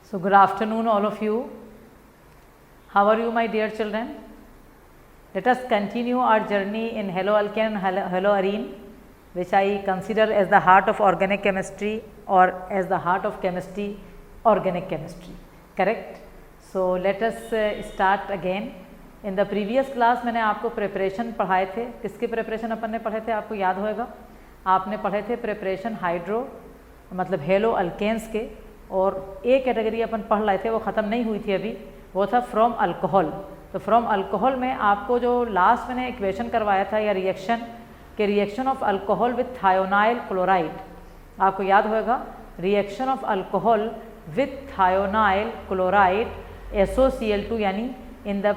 So good afternoon all of you. How are you my dear children? Let us continue our journey in haloalkane and haloarene, which I consider as the heart of organic chemistry or as the heart of chemistry, organic chemistry, correct? So let us start again. In the previous class मैंने आपको preparation पढ़ाए थे. किसके preparation अपन ने पढ़े थे आपको याद होएगा? आपने पढ़े थे प्रिपरेशन हाइड्रो मतलब हेलो अल्केन्स के, और एक कैटेगरी अपन पढ़ रहे थे वो ख़त्म नहीं हुई थी अभी, वो था फ्रॉम अल्कोहल. तो फ्रॉम अल्कोहल में आपको जो लास्ट मैंने इक्वेशन करवाया था या रिएक्शन के reaction of alcohol with thionyl chloride, आपको याद होएगा reaction of alcohol with thionyl chloride SOCl2 यानी इन द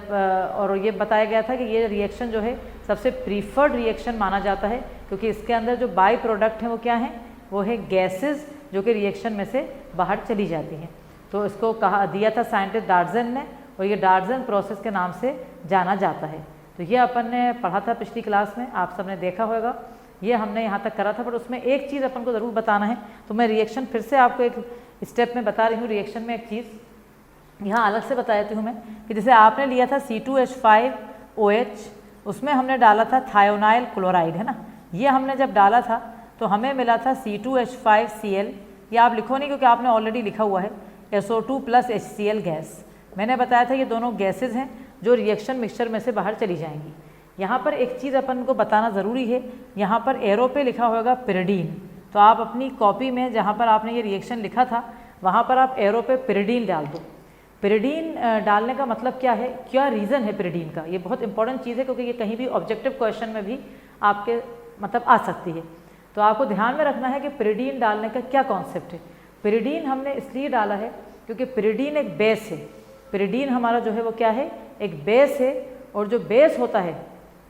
और ये बताया गया था कि ये रिएक्शन जो है सबसे प्रीफर्ड रिएक्शन माना जाता है, क्योंकि इसके अंदर जो बाई प्रोडक्ट हैं वो क्या हैं, वो है गैसेस जो कि रिएक्शन में से बाहर चली जाती हैं. तो इसको कहा दिया था साइंटिस्ट डार्जन ने, और ये डार्जन प्रोसेस के नाम से जाना जाता है. तो ये अपन ने पढ़ा था पिछली क्लास में, आप सबने देखा होगा, ये हमने यहाँ तक करा था. पर उसमें एक चीज़ अपन को ज़रूर बताना है, तो मैं रिएक्शन फिर से आपको एक स्टेप में बता रही हूँ. रिएक्शन में एक चीज़ यहाँ अलग से बता देती हूँ मैं, कि जैसे आपने लिया था C2H5OH, उसमें हमने डाला था थायोनाइल क्लोराइड, है ना. ये हमने जब डाला था तो हमें मिला था C2H5Cl. ये आप लिखो नहीं क्योंकि आपने ऑलरेडी लिखा हुआ है SO2 + HCl गैस. मैंने बताया था ये दोनों गैसेज हैं जो रिएक्शन मिक्सचर में से बाहर चली जाएंगी. यहाँ पर एक चीज़ अपन को बताना ज़रूरी है, यहाँ पर एरो पे लिखा होगा पिरिडीन. तो आप अपनी कॉपी में जहाँ पर आपने ये रिएक्शन लिखा था वहाँ पर आप एरो पे पिरिडीन डाल दो. पिरिडीन डालने का मतलब क्या है, क्या रीज़न है पिरिडीन का, ये बहुत इंपॉर्टेंट चीज़ है, क्योंकि ये कहीं भी ऑब्जेक्टिव क्वेश्चन में भी आपके मतलब आ सकती है. तो आपको ध्यान में रखना है कि पिरिडीन डालने का क्या कॉन्सेप्ट है. पिरिडीन हमने इसलिए डाला है क्योंकि पिरिडीन एक बेस है. पिरिडीन हमारा जो है वो क्या है, एक बेस है, और जो बेस होता है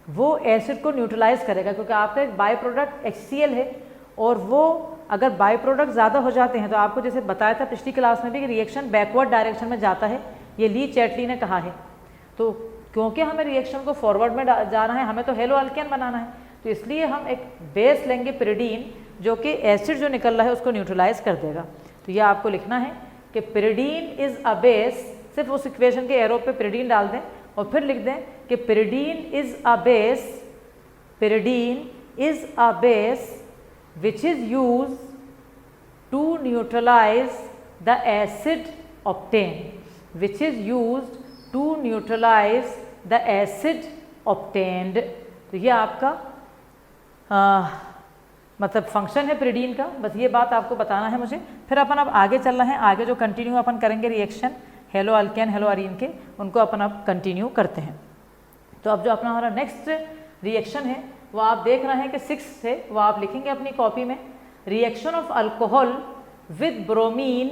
वो एसिड को न्यूट्रलाइज करेगा, क्योंकि आपका एक बाई प्रोडक्ट HCl है, और वो अगर बाई प्रोडक्ट ज़्यादा हो जाते हैं तो आपको जैसे बताया था पिछली क्लास में भी कि रिएक्शन बैकवर्ड डायरेक्शन में जाता है, ये ली चैटली ने कहा है. तो क्योंकि हमें रिएक्शन को फॉरवर्ड में जाना है, हमें तो हेलो अल्केन बनाना है, तो इसलिए हम एक बेस लेंगे पिरिडीन, जो कि एसिड जो निकल रहा है उसको न्यूट्रलाइज कर देगा. तो ये आपको लिखना है कि पिरिडीन इज़ अ बेस, सिर्फ उस इक्वेशन के एरो पे पिरिडीन डाल दें और फिर लिख दें कि pyridine is a base, pyridine is a base which is used to neutralize the acid obtained, which is used to neutralize the acid obtained. तो ये आपका मतलब फंक्शन है पिरिडीन का. बस ये बात आपको बताना है मुझे. फिर अपन अब आगे चल रहे हैं, आगे जो कंटिन्यू अपन करेंगे reaction hello alkane hello Areen के, उनको अपन अब कंटिन्यू करते हैं. तो अब जो अपना हमारा नेक्स्ट रिएक्शन है वो आप देख रहे हैं कि 6 है, वो आप लिखेंगे अपनी कॉपी में. Reaction of alcohol with bromine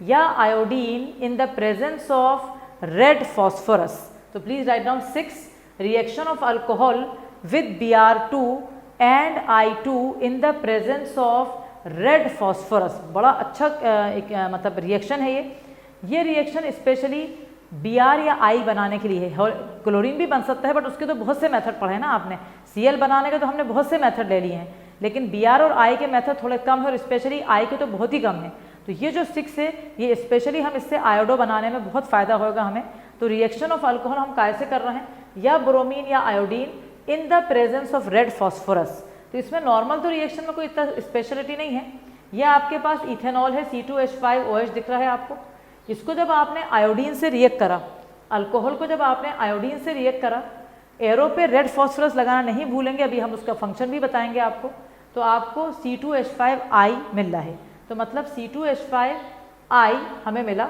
या iodine in the presence of red phosphorus. तो please write down 6. Reaction of alcohol with Br2 and I2 in the presence of red phosphorus. बड़ा अच्छा एक मतलब रिएक्शन है ये रिएक्शन स्पेशली Br या I बनाने के लिए है. क्लोरीन भी बन सकता है, बट उसके तो बहुत से मेथड पढ़े हैं ना आपने. Cl बनाने के तो हमने बहुत से मेथड ले लिए हैं, लेकिन Br और I के मेथड थोड़े कम है, और स्पेशली I के तो बहुत ही कम है. तो ये जो 6 है ये स्पेशली हम इससे आयोडो बनाने में बहुत फ़ायदा होगा हमें. तो रिएक्शन ऑफ अल्कोहल हम कैसे कर रहे हैं, या ब्रोमीन या iodine in the presence of red phosphorus. तो इसमें नॉर्मल तो रिएक्शन में कोई इतना स्पेशलिटी नहीं है. यह आपके पास इथेनॉल है, C2H5OH दिख रहा है आपको. इसको जब आपने आयोडीन से रिएक्ट करा, अल्कोहल को जब आपने आयोडीन से रिएक्ट करा, एरो पे रेड फॉस्फोरस लगाना नहीं भूलेंगे, अभी हम उसका फंक्शन भी बताएंगे आपको. तो आपको C2H5I मिल रहा है. तो मतलब C2H5I हमें मिला.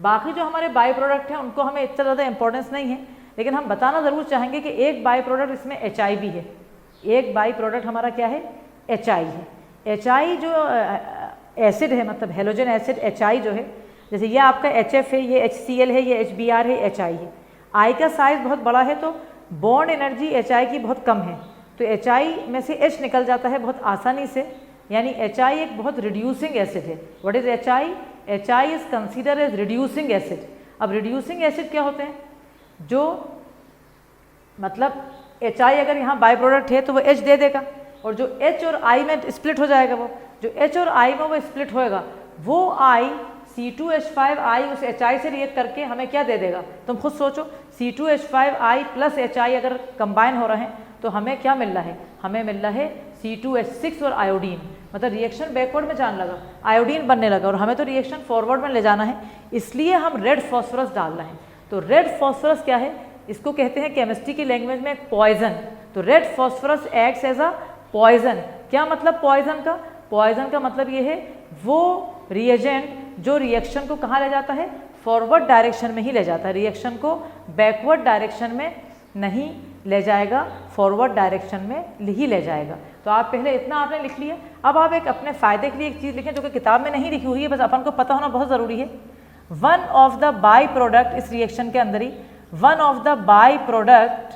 बाकी जो हमारे बाई प्रोडक्ट हैं उनको हमें इतना ज़्यादा इंपॉर्टेंस नहीं है, लेकिन हम बताना ज़रूर चाहेंगे कि एक बाई प्रोडक्ट इसमें HI भी है. एक बाई प्रोडक्ट हमारा क्या है, HI है. HI जो एसिड है, मतलब हेलोजन एसिड HI जो है, जैसे ये आपका HF है, ये HCl है, ये HBr है, HI है. I का साइज बहुत बड़ा है तो बॉन्ड एनर्जी HI की बहुत कम है, तो HI में से H निकल जाता है बहुत आसानी से, यानी HI एक बहुत रिड्यूसिंग एसिड है. What is HI? HI is consider as reducing acid. अब रिड्यूसिंग एसिड क्या होते हैं, जो मतलब HI अगर यहाँ बाई प्रोडक्ट है तो वो H दे देगा, और जो H और I में स्प्लिट हो जाएगा, वो जो H और I में वो स्प्लिट होएगा वो I C2H5I उस HI से रिएक्ट करके हमें क्या दे देगा, तुम खुद सोचो। C2H5I प्लस HI अगर कंबाइन हो रहे हैं तो हमें क्या मिल रहा है, हमें मिल रहा है C2H6 और आयोडीन। मतलब रिएक्शन बैकवर्ड में जाने लगा, आयोडीन बनने लगा, और हमें तो रिएक्शन फॉरवर्ड में ले जाना है, इसलिए हम रेड फॉस्फोरस डाल रहे हैं। तो रेड फॉस्फोरस क्या है, इसको कहते हैं केमिस्ट्री की लैंग्वेज में पॉइजन। तो red phosphorus acts as a poison. क्या मतलब पॉइजन का, पॉइजन का मतलब ये है वो रिएजेंट जो रिएक्शन को कहाँ ले जाता है, फॉरवर्ड डायरेक्शन में ही ले जाता है, रिएक्शन को बैकवर्ड डायरेक्शन में नहीं ले जाएगा, फॉरवर्ड डायरेक्शन में ही ले जाएगा। तो आप पहले इतना आपने लिख लिया। अब आप एक अपने फ़ायदे के लिए एक चीज़ लिखें जो कि किताब में नहीं लिखी हुई है, बस अपन को पता होना बहुत ज़रूरी है। One of the by product, इस रिएक्शन के अंदर ही one of the by product,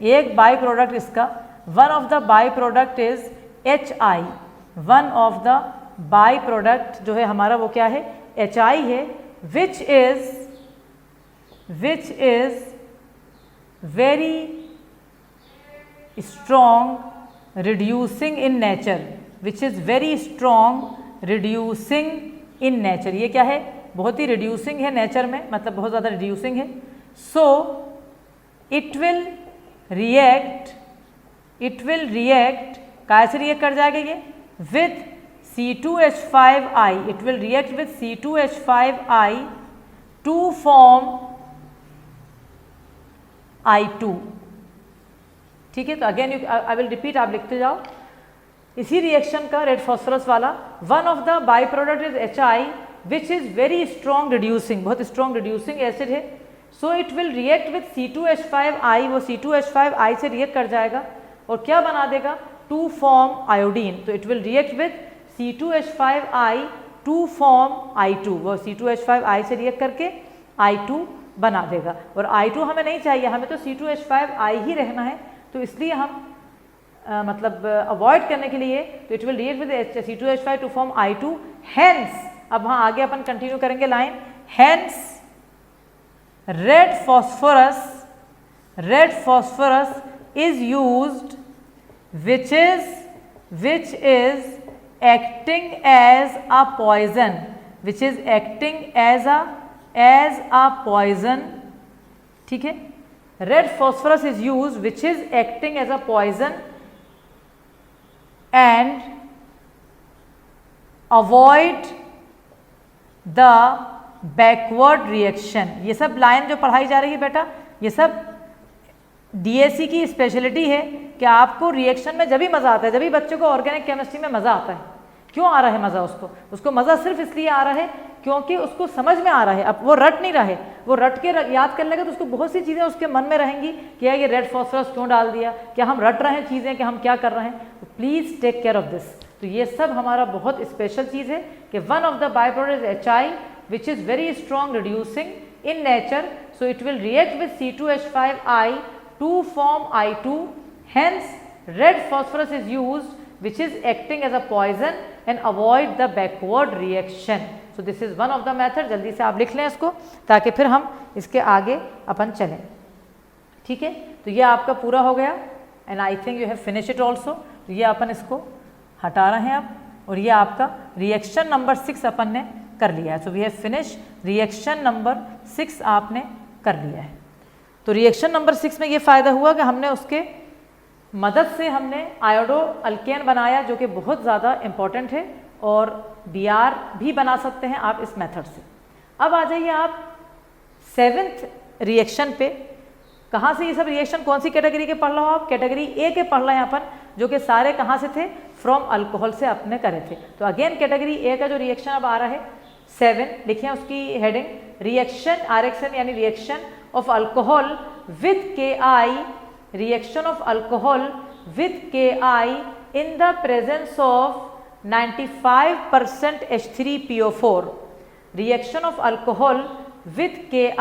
एक बाई प्रोडक्ट इसका, one of the by product is HI। One of the by product जो है हमारा वो क्या है, HI है, which is very strong reducing in nature, which is very strong reducing in nature. ये क्या है, बहुत ही रिड्यूसिंग है नेचर में, मतलब बहुत ज़्यादा रिड्यूसिंग है। सो इट विल रिएक्ट काय से रिएक्ट कर जाएगा ये, with C2H5I, it will react with C2H5I to form I2। ठीक है, तो अगेन आई विल रिपीट, आप लिखते जाओ। इसी रिएक्शन का रेड फॉस्फोरस वाला, one of the by product is HI which is very strong reducing, बहुत स्ट्रॉन्ग रिड्यूसिंग एसिड है। सो it will react with C2H5I, वो C2H5I से रिएक्ट कर जाएगा और क्या बना देगा, टू फॉर्म आयोडीन। तो it will react with C2H5I to form I2, वो C2H5I से रिएक्ट करके I2 बना देगा। और I2 हमें नहीं चाहिए, हमें तो C2H5I ही रहना है, तो इसलिए हम मतलब अवॉइड करने के लिए, तो it will react with C2H5 to form I2। Hence, अब हाँ आगे अपन कंटिन्यू करेंगे line, hence red phosphorus is used which is acting as a poison, which is acting as a poison। ठीक है, red phosphorus is used which is acting as a poison and avoid the backward reaction। ये सब line जो पढ़ाई जा रही है बेटा, ये सब DSC की स्पेशलिटी है कि आपको रिएक्शन में जब भी मज़ा आता है, जब भी बच्चों को ऑर्गेनिक केमिस्ट्री में मज़ा आता है। क्यों आ रहा है मज़ा उसको मज़ा सिर्फ इसलिए आ रहा है क्योंकि उसको समझ में आ रहा है। अब वो रट नहीं रहा है, वो रट के याद कर लेगा तो उसको बहुत सी चीज़ें उसके मन में रहेंगी कि यार ये रेड फॉस्फोरस क्यों डाल दिया, क्या हम रट रहे हैं चीज़ें कि हम क्या कर रहे हैं। तो please take care of this. तो ये सब हमारा बहुत स्पेशल चीज़ है कि one of the by product is HI which is very strong reducing in nature, so it will react with C2H5I to form I2, hence red phosphorus is used which is acting as a poison and avoid the backward reaction। So this is one of the method। जल्दी से आप लिख लें इसको ताकि फिर हम इसके आगे अपन चलें। ठीक है, तो ये आपका पूरा हो गया and I think you have finished it also। तो ये अपन इसको हटा रहे हैं अब, और ये आपका रिएक्शन नंबर 6 अपन ने कर लिया है। So we have finish reaction number 6 आपने कर लिया है। तो रिएक्शन नंबर 6 में ये फ़ायदा हुआ कि हमने उसके मदद से हमने आयोडो अल्केन बनाया जो कि बहुत ज़्यादा इम्पॉर्टेंट है, और Br भी बना सकते हैं आप इस मेथड से। अब आ जाइए आप 7th रिएक्शन पे। कहाँ से ये सब रिएक्शन, कौन सी कैटेगरी के पढ़ रहे हो आप, कैटेगरी ए के पढ़ रहे हैं अपन, जो कि सारे कहाँ से थे, फ्रॉम अल्कोहल से अपने करे थे। तो अगेन कैटेगरी ए का जो रिएक्शन अब आ रहा है 7, लिखिए उसकी हेडिंग, रिएक्शन RXN यानी reaction of alcohol with Ki, reaction of alcohol with Ki in the presence of 95% H3PO4, reaction of alcohol with Ki,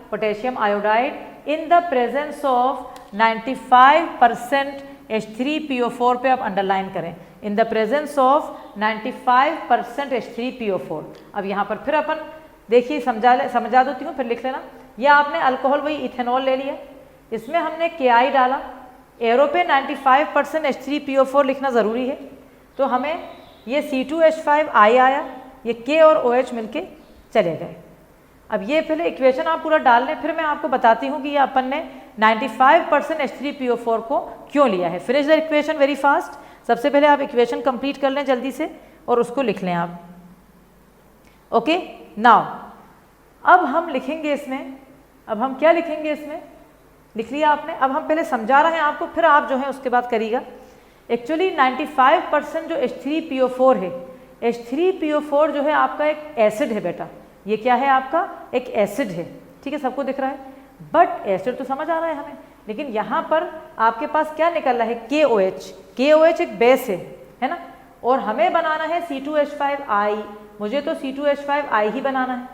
potassium iodide, in the presence of 95% H3PO4 पे आप underline करें, in the presence of 95% H3PO4। अब यहाँ पर फिर अपन देखिए समझा देती हूँ, फिर लिख लेना। यह आपने अल्कोहल वही इथेनॉल ले लिया, इसमें हमने Ki डाला, एरो पे 95% H3PO4 लिखना ज़रूरी है। तो हमें ये C2H5I आया, ये K और OH मिलके चले गए। अब ये पहले इक्वेशन आप पूरा डाल लें, फिर मैं आपको बताती हूँ कि ये अपन ने 95% H3PO4 को क्यों लिया है। Finish the equation very fast. सबसे पहले आप इक्वेशन कंप्लीट कर लें जल्दी से और उसको लिख लें आप। ओके, नाउ अब हम लिखेंगे इसमें, अब हम क्या लिखेंगे इसमें, लिख लिया आपने। अब हम पहले समझा रहे हैं आपको, फिर आप जो है उसके बाद करिएगा। एक्चुअली 95% जो H3PO4 है, H3PO4 जो है आपका एक एसिड है बेटा। ये क्या है आपका, एक एसिड है, ठीक है, सबको दिख रहा है। बट एसिड तो समझ आ रहा है हमें, लेकिन यहाँ पर आपके पास क्या निकल रहा है, KOH। KOH एक बेस है ना, और हमें बनाना है C2H5I। मुझे तो C2H5I ही बनाना है।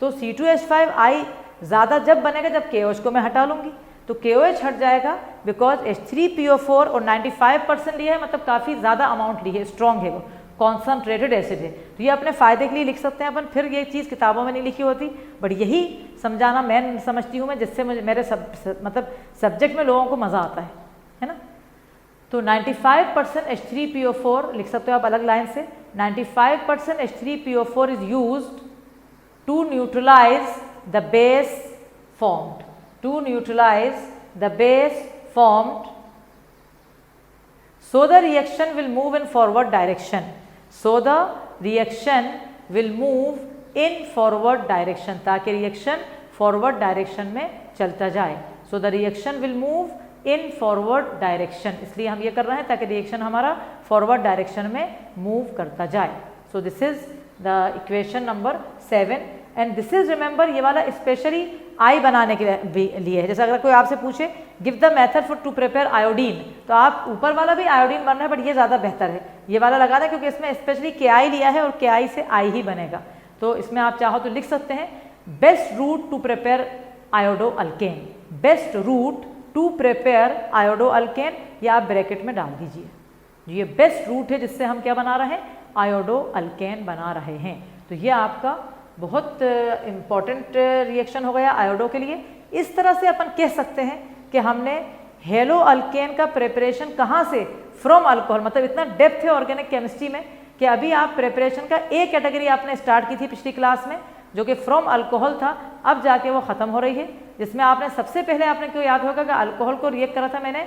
तो C2H5I ज़्यादा जब बनेगा जब KOH को मैं हटा लूँगी, तो KOH हट जाएगा बिकॉज H3PO4 और 95% लिया है, मतलब काफ़ी ज़्यादा अमाउंट ली है, स्ट्रॉन्ग है, वो कॉन्सनट्रेटेड एसिड है। तो ये अपने फ़ायदे के लिए लिख सकते हैं अपन, फिर ये चीज़ किताबों में नहीं लिखी होती, बट यही समझाना मैं समझती हूँ मैं, जिससे मुझे मेरे मतलब सब्जेक्ट में लोगों को मज़ा आता है ना। तो 95% H3PO4 लिख सकते हो आप अलग लाइन से। 95% H3PO4 is used to neutralise the base formed, to neutralise the base formed, so the reaction will move in forward direction, so the reaction will move in forward direction, ताकि reaction forward direction में चलता जाए। so the reaction will move in forward direction, इसलिए हम ये कर रहे हैं ताकि रिएक्शन हमारा फॉरवर्ड डायरेक्शन में मूव करता जाए। so this is the equation number 7 and this is, remember, ये वाला स्पेशली आई बनाने के लिए है। जैसे अगर कोई आपसे पूछे give the method for to prepare iodine, तो आप ऊपर वाला भी आयोडीन बन रहा है, बट ये ज़्यादा बेहतर है, ये वाला लगा दें, क्योंकि इसमें स्पेशली KI लिया है और KI से आई ही बनेगा। तो इसमें आप चाहो तो लिख सकते हैं best route to prepare iodo alkane, best route to prepare iodo alkane, या आप ब्रैकेट में डाल दीजिए। ये बेस्ट रूट है जिससे हम क्या बना रहे हैं, आयोडो अल्केन बना रहे हैं। तो ये आपका बहुत इम्पॉर्टेंट रिएक्शन हो गया आयोडो के लिए। इस तरह से अपन कह सकते हैं कि हमने हेलो अल्केन का प्रिपरेशन कहाँ से, फ्रॉम अल्कोहल, मतलब इतना डेप्थ है ऑर्गेनिक केमिस्ट्री में कि अभी आप प्रिपरेशन का एक कैटेगरी आपने स्टार्ट की थी पिछली क्लास में, जो कि फ्रॉम अल्कोहल था, अब जाके वो ख़त्म हो रही है, जिसमें आपने सबसे पहले आपने क्यों याद होगा कि अल्कोहल को रिएक्ट करा था मैंने,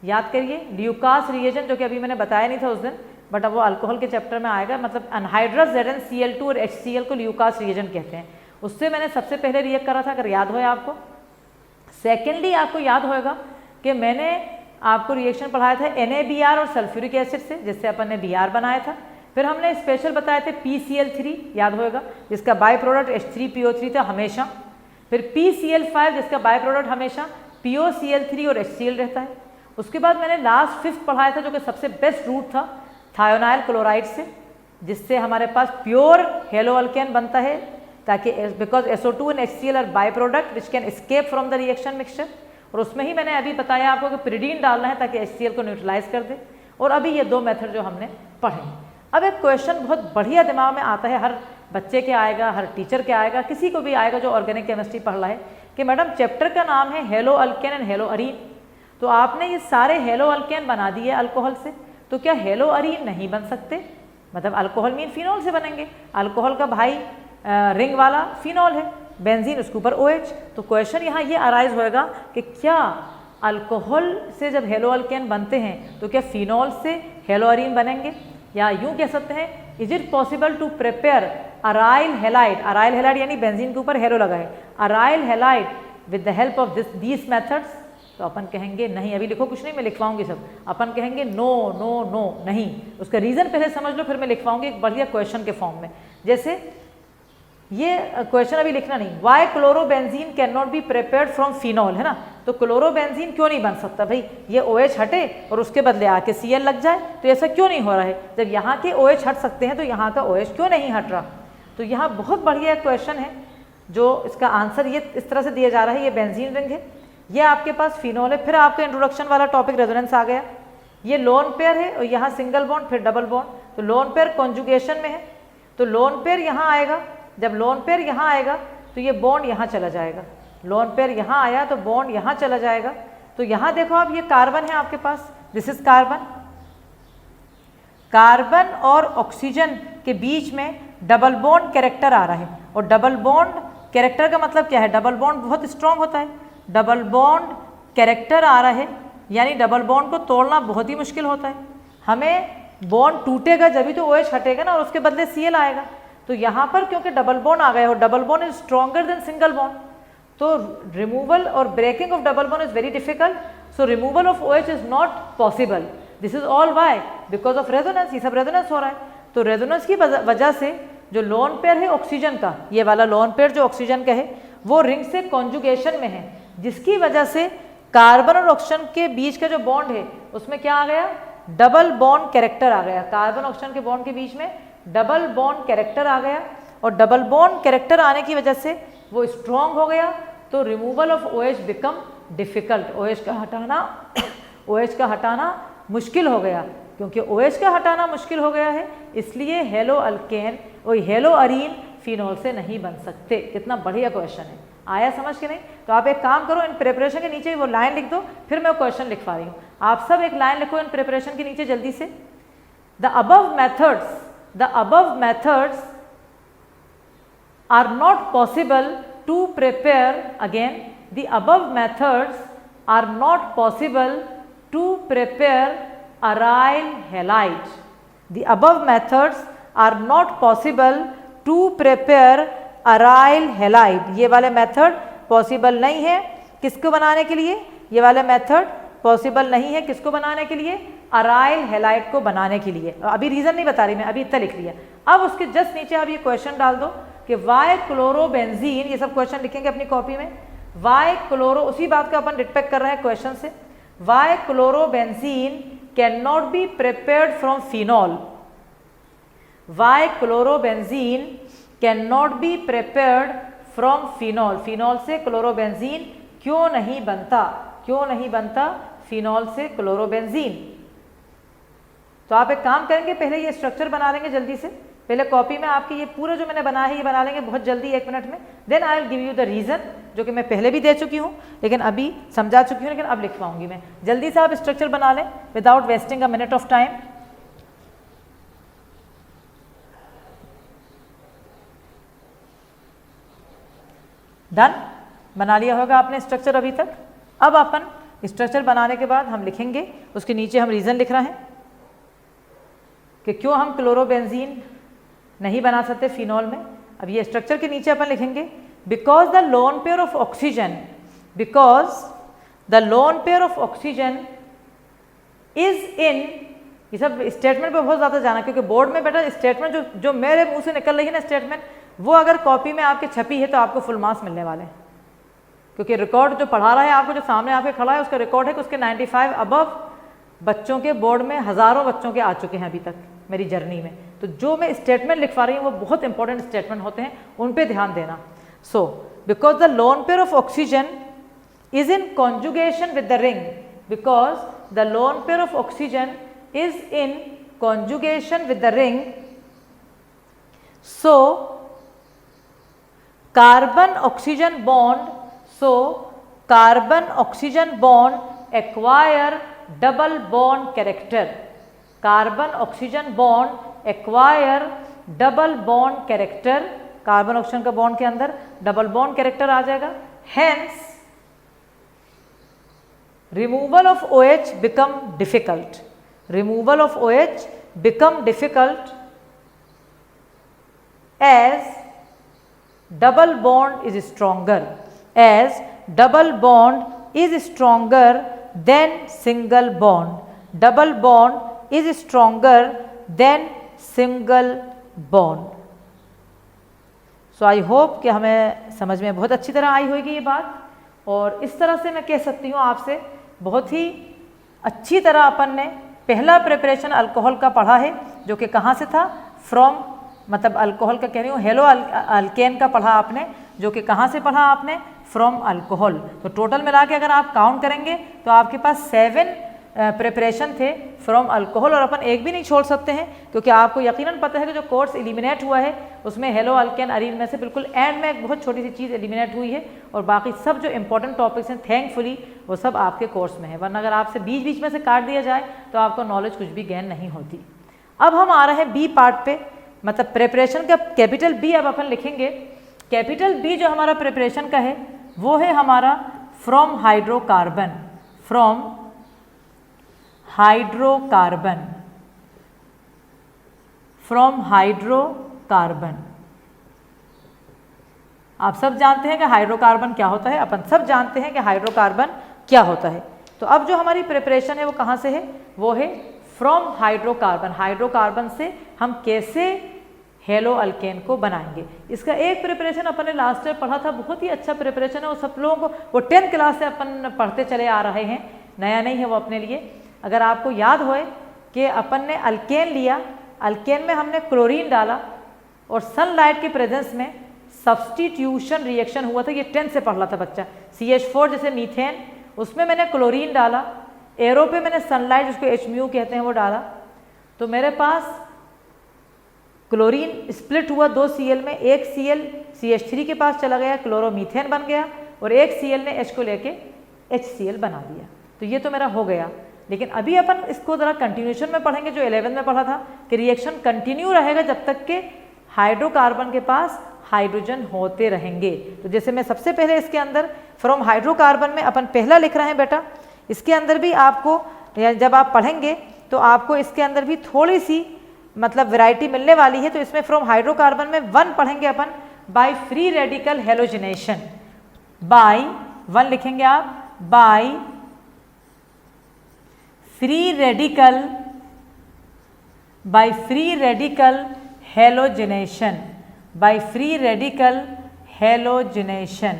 याद करिए, ल्यूकास रिएजेंट, जो कि अभी मैंने बताया नहीं था उस दिन, बट अब वो अल्कोहल के चैप्टर में आएगा। मतलब अनहाइड्रस ZnCl2 और HCl को ल्यूकास रिएजेंट कहते हैं, उससे मैंने सबसे पहले रिएक्ट करा था, अगर याद हो आपको। सेकेंडली आपको याद होगा कि मैंने आपको रिएक्शन पढ़ाया था NaBr और सल्फ्यूरिक एसिड से, जिससे अपन ने Br बनाया था। फिर हमने स्पेशल बताए थे PCl3, याद होगा, जिसका बाई प्रोडक्ट H3PO3 था हमेशा। फिर PCl5, जिसका बाई प्रोडक्ट हमेशा POCl3 और HCl रहता है। उसके बाद मैंने लास्ट 5th पढ़ाया था, जो कि सबसे बेस्ट रूट था थायोनाइल क्लोराइड से, जिससे हमारे पास प्योर हेलो अल्केन बनता है, ताकि because SO2 and HCl are by product which can escape from the reaction mixture. और उसमें ही मैंने अभी बताया आपको कि पिरिडीन डालना है ताकि HCl को न्यूट्रलाइज कर दे। और अभी ये 2 मेथड जो हमने पढ़े। अब एक क्वेश्चन बहुत बढ़िया दिमाग में आता है, हर बच्चे के आएगा, हर टीचर के आएगा, किसी को भी आएगा जो ऑर्गेनिक केमिस्ट्री पढ़ रहा है, कि मैडम चैप्टर का नाम है hello alkane and hello Areen, तो आपने ये सारे हेलो अल्केन बना दिए अल्कोहल से, तो क्या हेलो अरीन नहीं बन सकते? मतलब अल्कोहल मीन फिनॉल से बनेंगे, अल्कोहल का भाई रिंग वाला फिनॉल है, बेंजीन उसके ऊपर OH। तो क्वेश्चन यहाँ ये अराइज होएगा कि क्या अल्कोहल से जब हेलो अल्केन बनते हैं तो क्या फिनॉल से हेलो अरीन बनेंगे? या यूँ कह सकते हैं, is it possible to prepare aryl halide, aryl halide यानी बेंजीन के ऊपर हेलो लगा है, aryl halide with the help of these methods? तो अपन कहेंगे नहीं, अभी लिखो कुछ नहीं, मैं लिखवाऊंगी सब। अपन कहेंगे नो नो नो नहीं। उसका रीज़न पहले समझ लो, फिर मैं लिखवाऊंगी एक बढ़िया क्वेश्चन के फॉर्म में। जैसे ये क्वेश्चन अभी लिखना नहीं, why chlorobenzene can not be prepared from phenol, है ना, तो क्लोरोबेंजीन क्यों नहीं बन सकता भाई? ये OH हटे और उसके बदले आके Cl लग जाए, तो ऐसा क्यों नहीं हो रहा है? जब यहाँ के OH हट सकते हैं तो यहाँ का OH क्यों नहीं हट रहा? तो यहाँ बहुत बढ़िया क्वेश्चन है, जो इसका आंसर ये इस तरह से दिया जा रहा है। ये बेंजीन रिंग है, ये आपके पास फिनॉल है, फिर आपका इंट्रोडक्शन वाला टॉपिक रेजोनेंस आ गया। ये लोन पेयर है और यहाँ सिंगल बॉन्ड फिर डबल बॉन्ड, तो लोन पेयर कॉन्जुगेशन में है, तो लोन पेयर यहाँ आएगा, जब लोन पेयर यहाँ आएगा तो ये बॉन्ड यहाँ चला जाएगा, लोन पेयर यहाँ आया तो बॉन्ड यहाँ चला जाएगा। तो यहाँ देखो आप, ये कार्बन है आपके पास, दिस इज कार्बन, कार्बन और ऑक्सीजन के बीच में डबल बॉन्ड कैरेक्टर आ रहा है, और डबल बॉन्ड कैरेक्टर का मतलब क्या है, डबल बॉन्ड बहुत स्ट्रॉन्ग होता है, डबल बॉन्ड कैरेक्टर आ रहा है यानी डबल बॉन्ड को तोड़ना बहुत ही मुश्किल होता है। हमें बॉन्ड टूटेगा जब भी तो OH हटेगा ना, और उसके बदले Cl आएगा। तो यहाँ पर क्योंकि डबल बॉन्ड आ गया और double bond is stronger than single bond, तो रिमूवल और breaking of double bond is very difficult, so removal of OH is not possible. This is all why because of resonance, ये सब resonance हो रहा है। तो रेजोनेंस की वजह से जो लोन पेयर है ऑक्सीजन का, ये वाला लोन पेयर जो ऑक्सीजन का है वो रिंग से कॉन्जुगेशन में है, जिसकी वजह से कार्बन और ऑक्सीजन के बीच का जो बॉन्ड है उसमें क्या आ गया, डबल बॉन्ड कैरेक्टर आ गया। कार्बन ऑक्सीजन के बॉन्ड के बीच में डबल बॉन्ड कैरेक्टर आ गया, और डबल बॉन्ड कैरेक्टर आने की वजह से वो स्ट्रॉन्ग हो गया, तो removal of OH become difficult. OH का हटाना मुश्किल हो गया। क्योंकि OH का हटाना मुश्किल हो गया है, इसलिए हेलो अल्केन और हेलो अरीन फिनॉल से नहीं बन सकते। कितना बढ़िया क्वेश्चन है, आया समझ के नहीं? तो आप एक काम करो, इन प्रिपरेशन के नीचे वो लाइन लिख दो, फिर मैं क्वेश्चन लिखवा रही हूँ। आप सब एक लाइन लिखो इन प्रिपरेशन के नीचे जल्दी से। The above methods are not possible to prepare, again the above methods are not possible to prepare aryl halide. The above methods are not possible to prepare aryl halide. ये वाले method possible नहीं है किसको बनाने के लिए, ये वाले मेथड पॉसिबल नहीं है किसको बनाने के लिए, अराइल हैलाइड को बनाने के लिए। अभी रीजन नहीं बता रही मैं, अभी इतना लिख लिया। अब उसके जस्ट नीचे आप ये क्वेश्चन डाल दो कि वाई क्लोरोबेंजीन, ये सब क्वेश्चन लिखेंगे अपनी कॉपी में। वाई क्लोरो, उसी बात का अपन डिटेक्ट कर रहे हैं क्वेश्चन से। Why chlorobenzene can not be prepared from phenol. Why chlorobenzene can not be prepared from phenol. Phenol से क्लोरोबेंजीन क्यों नहीं बनता, क्यों नहीं बनता फिनॉल से क्लोरोबेंजीन? तो आप एक काम करेंगे, पहले ये स्ट्रक्चर बना लेंगे जल्दी से, पहले कॉपी में आपकी ये पूरा जो मैंने बनाया है ये बना लेंगे बहुत जल्दी 1 मिनट में। Then I will give you the reason, जो कि मैं पहले भी दे चुकी हूँ लेकिन अभी समझा चुकी हूँ, लेकिन अब लिखवाऊंगी मैं। जल्दी से आप स्ट्रक्चर बना लें without wasting a minute of time. Done, बना लिया होगा आपने स्ट्रक्चर अभी तक। अब अपन स्ट्रक्चर बनाने के बाद हम लिखेंगे, उसके नीचे हम रीजन लिख रहे हैं कि क्यों हम क्लोरोबेंजीन नहीं बना सकते फिनॉल में। अब ये स्ट्रक्चर के नीचे अपन लिखेंगे because the lone pair of oxygen, because the lone pair of oxygen is in, ये सब स्टेटमेंट पे बहुत ज़्यादा जाना, क्योंकि बोर्ड में बेटा स्टेटमेंट जो मेरे मुंह से निकल रही है ना स्टेटमेंट, वो अगर कॉपी में आपके छपी है तो आपको फुल मार्क्स मिलने वाले हैं। क्योंकि रिकॉर्ड जो पढ़ा रहा है आपको, जो सामने आपके खड़ा है, उसका रिकॉर्ड है कि उसके 95 अबव बच्चों के बोर्ड में, हज़ारों बच्चों के आ चुके हैं अभी तक मेरी जर्नी में। तो जो मैं स्टेटमेंट लिखवा रही हूँ वो बहुत इंपॉर्टेंट स्टेटमेंट होते हैं, उन पे ध्यान देना। So because the lone pair of oxygen is in conjugation with the ring, because the lone pair of oxygen is in conjugation with the ring, so carbon oxygen bond, so carbon oxygen bond acquire double bond character, carbon oxygen bond acquire double bond character, carbon oxygen का bond के अंदर double bond character आ जाएगा। hence removal of OH become difficult, removal of OH become difficult as double bond is stronger, as double bond is stronger than single bond, double bond is stronger than single bond. So I hope कि हमें समझ में बहुत अच्छी तरह आई होगी ये बात, और इस तरह से मैं कह सकती हूँ आपसे बहुत ही अच्छी तरह अपन ने पहला प्रिपरेशन अल्कोहल का पढ़ा है, जो कि कहाँ से था, फ्रॉम, मतलब अल्कोहल का कह रही हूँ, हेलो अल्केन का पढ़ा आपने, जो कि कहाँ से पढ़ा आपने, फ्रॉम अल्कोहल। तो टोटल मिला के अगर आप काउंट करेंगे तो आपके पास 7 प्रिपरेशन थे फ्रॉम अल्कोहल, और अपन एक भी नहीं छोड़ सकते हैं, क्योंकि आपको यकीनन पता है कि जो कोर्स एलिमिनेट हुआ है उसमें हेलो अल्केन अरीन में से बिल्कुल एंड में एक बहुत छोटी सी चीज़ एलिमिनेट हुई है, और बाकी सब जो इंपॉर्टेंट टॉपिक्स हैं थैंकफुली वो सब आपके कोर्स में है, वरना अगर आपसे बीच बीच में से काट दिया जाए तो आपको नॉलेज कुछ भी गेन नहीं होती। अब हम आ रहे हैं बी पार्ट पे। मतलब प्रिपरेशन का कैपिटल बी अब अपन लिखेंगे। कैपिटल बी जो हमारा प्रिपरेशन का है वो है हमारा from hydrocarbon, from hydrocarbon, from hydrocarbon. आप सब जानते हैं कि हाइड्रोकार्बन क्या होता है, अपन सब जानते हैं कि हाइड्रोकार्बन क्या होता है। तो अब जो हमारी प्रिपरेशन है वो कहाँ से है, वो है फ्रॉम हाइड्रोकार्बन। हाइड्रोकार्बन से हम कैसे हेलो अल्केन को बनाएंगे। इसका एक प्रिपरेशन अपन ने लास्ट ईयर पढ़ा था, बहुत ही अच्छा प्रिपरेशन है, वो सब लोगों को वो 10th क्लास से अपन पढ़ते चले आ रहे हैं, नया नहीं है वो अपने लिए। अगर आपको याद होए कि अपन ने अल्केन लिया, अल्केन में हमने क्लोरीन डाला और सनलाइट के प्रेजेंस में सब्स्टिट्यूशन रिएक्शन हुआ था, ये 10th से पढ़ रहा था बच्चा। CH4 जैसे मीथेन, उसमें मैंने क्लोरीन डाला, एरो पे मैंने सनलाइट जिसको HMU कहते हैं वो डाला, तो मेरे पास क्लोरीन स्प्लिट हुआ 2 Cl में, एक Cl CH3 के पास चला गया, क्लोरोमीथेन बन गया, और एक Cl ने H को लेके HCl बना दिया। तो ये तो मेरा हो गया। लेकिन अभी अपन इसको ज़रा कंटिन्यूशन में पढ़ेंगे, जो 11th में पढ़ा था कि रिएक्शन कंटिन्यू रहेगा जब तक कि हाइड्रोकार्बन के पास हाइड्रोजन होते रहेंगे। तो जैसे मैं सबसे पहले इसके अंदर फ्रॉम हाइड्रोकार्बन में अपन पहला लिख रहे हैं बेटा, इसके अंदर भी आपको जब आप पढ़ेंगे तो आपको इसके अंदर भी थोड़ी सी मतलब वैरायटी मिलने वाली है। तो इसमें फ्रॉम हाइड्रोकार्बन में 1 पढ़ेंगे अपन, by free radical halogenation. By 1 लिखेंगे आप, by free radical, by free radical halogenation, by free radical halogenation.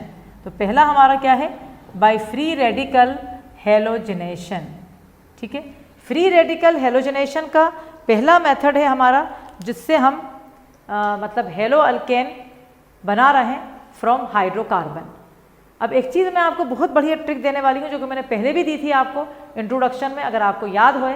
तो पहला हमारा क्या है, बाय फ्री रेडिकल हेलोजिनेशन। ठीक है, फ्री रेडिकल हेलोजिनेशन का पहला मेथड है हमारा जिससे हम मतलब हेलो अल्केन बना रहे हैं फ्रॉम हाइड्रोकार्बन। अब एक चीज़ मैं आपको बहुत बढ़िया ट्रिक देने वाली हूँ जो कि मैंने पहले भी दी थी आपको इंट्रोडक्शन में, अगर आपको याद होए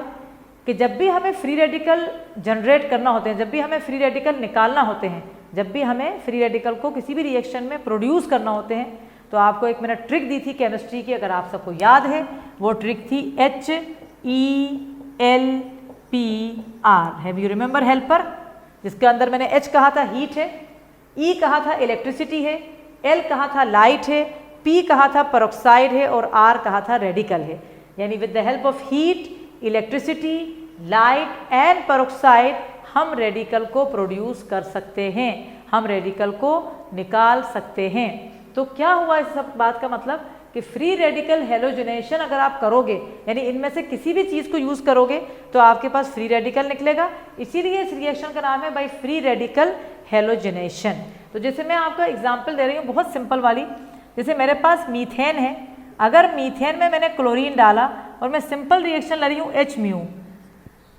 कि जब भी हमें फ्री रेडिकल जनरेट करना होते हैं, जब भी हमें फ्री रेडिकल निकालना होते हैं, जब भी हमें फ्री रेडिकल को किसी भी रिएक्शन में प्रोड्यूस करना होते हैं, तो आपको एक मैंने ट्रिक दी थी केमिस्ट्री की, अगर आप सबको याद है वो ट्रिक थी HELPR। Have you remember helper, जिसके अंदर मैंने H कहा था हीट है, E कहा था इलेक्ट्रिसिटी है, L कहा था लाइट है, P कहा था पेरोक्साइड है, और R कहा था रेडिकल है। यानी with the help of heat, electricity, light and peroxide हम रेडिकल को प्रोड्यूस कर सकते हैं, हम रेडिकल को निकाल सकते हैं। तो क्या हुआ इस सब बात का मतलब कि फ्री रेडिकल हेलोजिनेशन अगर आप करोगे, यानी इनमें से किसी भी चीज़ को यूज़ करोगे तो आपके पास फ्री रेडिकल निकलेगा। इसीलिए इस रिएक्शन का नाम है बाय फ्री रेडिकल हेलोजिनेशन। तो जैसे मैं आपका एग्जांपल दे रही हूँ बहुत सिंपल वाली, जैसे मेरे पास मीथेन है, अगर मीथेन में मैंने क्लोरीन डाला और मैं सिंपल रिएक्शन ला रही हूँ HMU,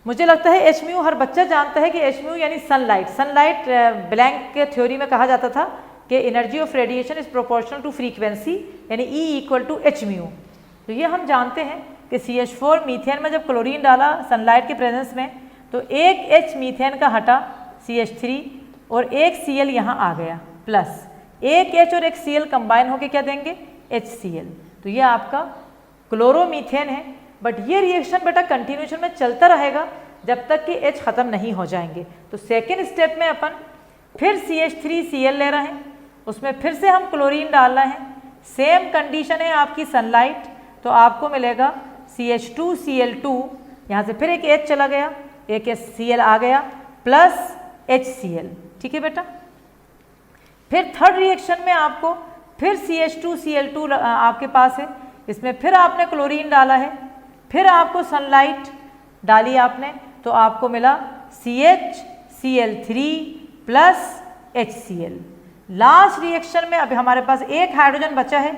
मुझे लगता है HMU हर बच्चा जानता है कि HMU यानी सनलाइट। सनलाइट ब्लैंक के थ्योरी में कहा जाता था कि energy of radiation is proportional to frequency, यानी E = HMU। तो ये हम जानते हैं कि CH4 मीथेन में जब क्लोरीन डाला सनलाइट के प्रेजेंस में, तो एक H मीथेन का हटा CH3 और एक Cl यहाँ आ गया, प्लस एक H और एक Cl कंबाइन होके क्या देंगे, HCl। तो ये आपका क्लोरोमीथेन है। बट ये रिएक्शन बेटा कंटिन्यूएशन में चलता रहेगा जब तक कि H खत्म नहीं हो जाएंगे। तो सेकेंड स्टेप में अपन फिर CH3Cl ले रहे हैं, उसमें फिर से हम क्लोरीन डाल रहे हैं, सेम कंडीशन है आपकी सनलाइट, तो आपको मिलेगा CH2Cl2, यहाँ से फिर एक H चला गया, एक HCl आ गया, प्लस HCl। ठीक है बेटा, फिर थर्ड रिएक्शन में आपको फिर CH2Cl2 आपके पास है, इसमें फिर आपने क्लोरीन डाला है, फिर आपको सनलाइट डाली आपने, तो आपको मिला CHCl3 plus HCl। Last reaction में अभी हमारे पास एक हाइड्रोजन बचा है,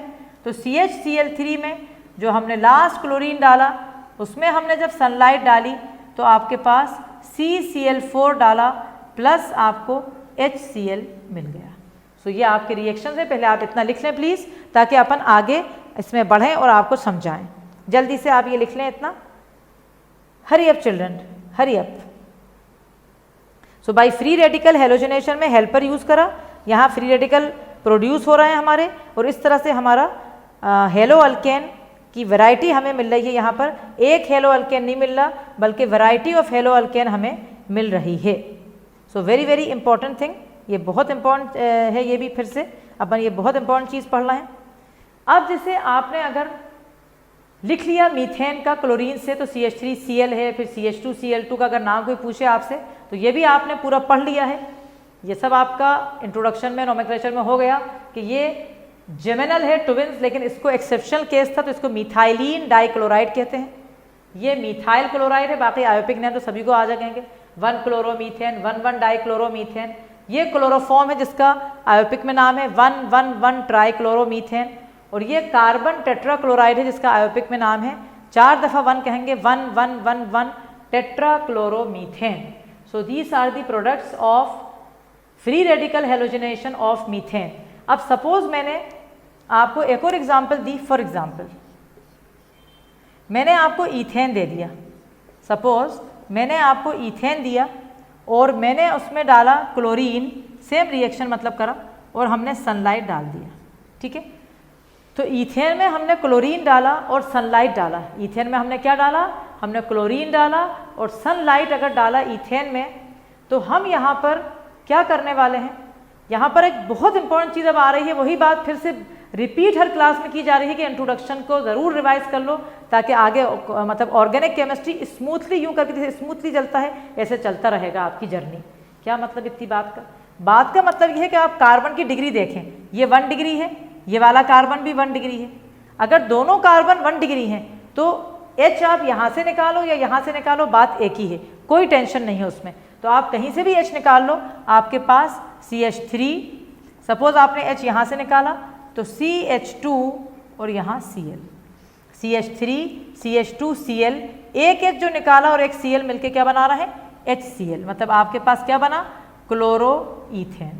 तो CHCl3 में जो हमने लास्ट क्लोरीन डाला उसमें हमने जब सनलाइट डाली तो आपके पास CCl4 डाला प्लस आपको HCl मिल गया। सो ये आपके रिएक्शन है। पहले आप इतना लिख लें प्लीज़, ताकि अपन आगे इसमें बढ़ें और आपको समझाएं। जल्दी से आप ये लिख लें इतना, hurry up children, hurry up. सो बाय फ्री रेडिकल हेलोजिनेशन में हेल्पर यूज़ करा, यहाँ फ्री रेडिकल प्रोड्यूस हो रहे हैं हमारे, और इस तरह से हमारा हेलो अल्केन की वैरायटी हमें मिल रही है। यहाँ पर एक हेलो अल्केन नहीं मिल रहा, बल्कि वैरायटी ऑफ हेलो अल्केन हमें मिल रही है। So very very important thing, ये बहुत इंपॉर्टेंट है, ये भी फिर से अपन ये बहुत इंपॉर्टेंट चीज़ पढ़ रहे हैं। अब जैसे आपने अगर लिख लिया मीथेन का क्लोरीन से तो CH3Cl है, फिर CH2Cl2 का अगर नाम कोई पूछे आपसे तो ये भी आपने पूरा पढ़ लिया है। ये सब आपका इंट्रोडक्शन में नोमेनक्लेचर में हो गया कि ये जेमिनल है ट्विन्स, लेकिन इसको एक्सेप्शनल केस था तो इसको मिथाइलिन डाइक्लोराइड कहते हैं। ये मिथाइल क्लोराइड है, बाकी आयोपिक नेम तो सभी को आ जाएंगे, 1 क्लोरोमीथेन, 1 डाइक्लोरोमीथेन। ये क्लोरोफॉर्म है जिसका आयोपिक में नाम है 1 ट्राइक्लोरोमीथेन, और ये कार्बन टेट्राक्लोराइड है जिसका आयोपिक में नाम है 4 दफ़ा 1 कहेंगे 1 tetrachloromethane. So these are the products of free radical halogenation of methane. अब सपोज मैंने आपको एक और एग्जाम्पल दी, फॉर एग्जाम्पल मैंने आपको ईथेन दे दिया, सपोज मैंने आपको ईथेन दिया और मैंने उसमें डाला क्लोरीन, सेम रिएक्शन मतलब करा, और हमने सनलाइट डाल दिया, ठीक है। तो ईथेन में हमने क्लोरीन डाला और सनलाइट डाला। ईथेन में हमने क्या डाला, हमने क्लोरीन डाला और सनलाइट अगर डाला ईथेन में, तो हम यहाँ पर क्या करने वाले हैं, यहाँ पर एक बहुत इंपॉर्टेंट चीज़ अब आ रही है, वही बात फिर से रिपीट हर क्लास में की जा रही है कि इंट्रोडक्शन को ज़रूर रिवाइज कर लो ताकि आगे मतलब ऑर्गेनिक केमिस्ट्री स्मूथली, यूँ करके जैसे स्मूथली चलता है ऐसे चलता रहेगा आपकी जर्नी। क्या मतलब इतनी बात का मतलब ये है कि आप कार्बन की डिग्री देखें, ये 1 डिग्री है, ये वाला कार्बन भी 1 डिग्री है। अगर दोनों कार्बन 1 डिग्री हैं तो H आप यहाँ से निकालो या यहाँ से निकालो, बात एक ही है, कोई टेंशन नहीं है उसमें। तो आप कहीं से भी H निकाल लो, आपके पास CH3, सपोज आपने H यहाँ से निकाला तो CH2 और यहाँ Cl, CH3 CH2 Cl, एक जो निकाला और एक Cl मिलके क्या बना रहा है, HCl, मतलब आपके पास क्या बना, क्लोरोईथेन,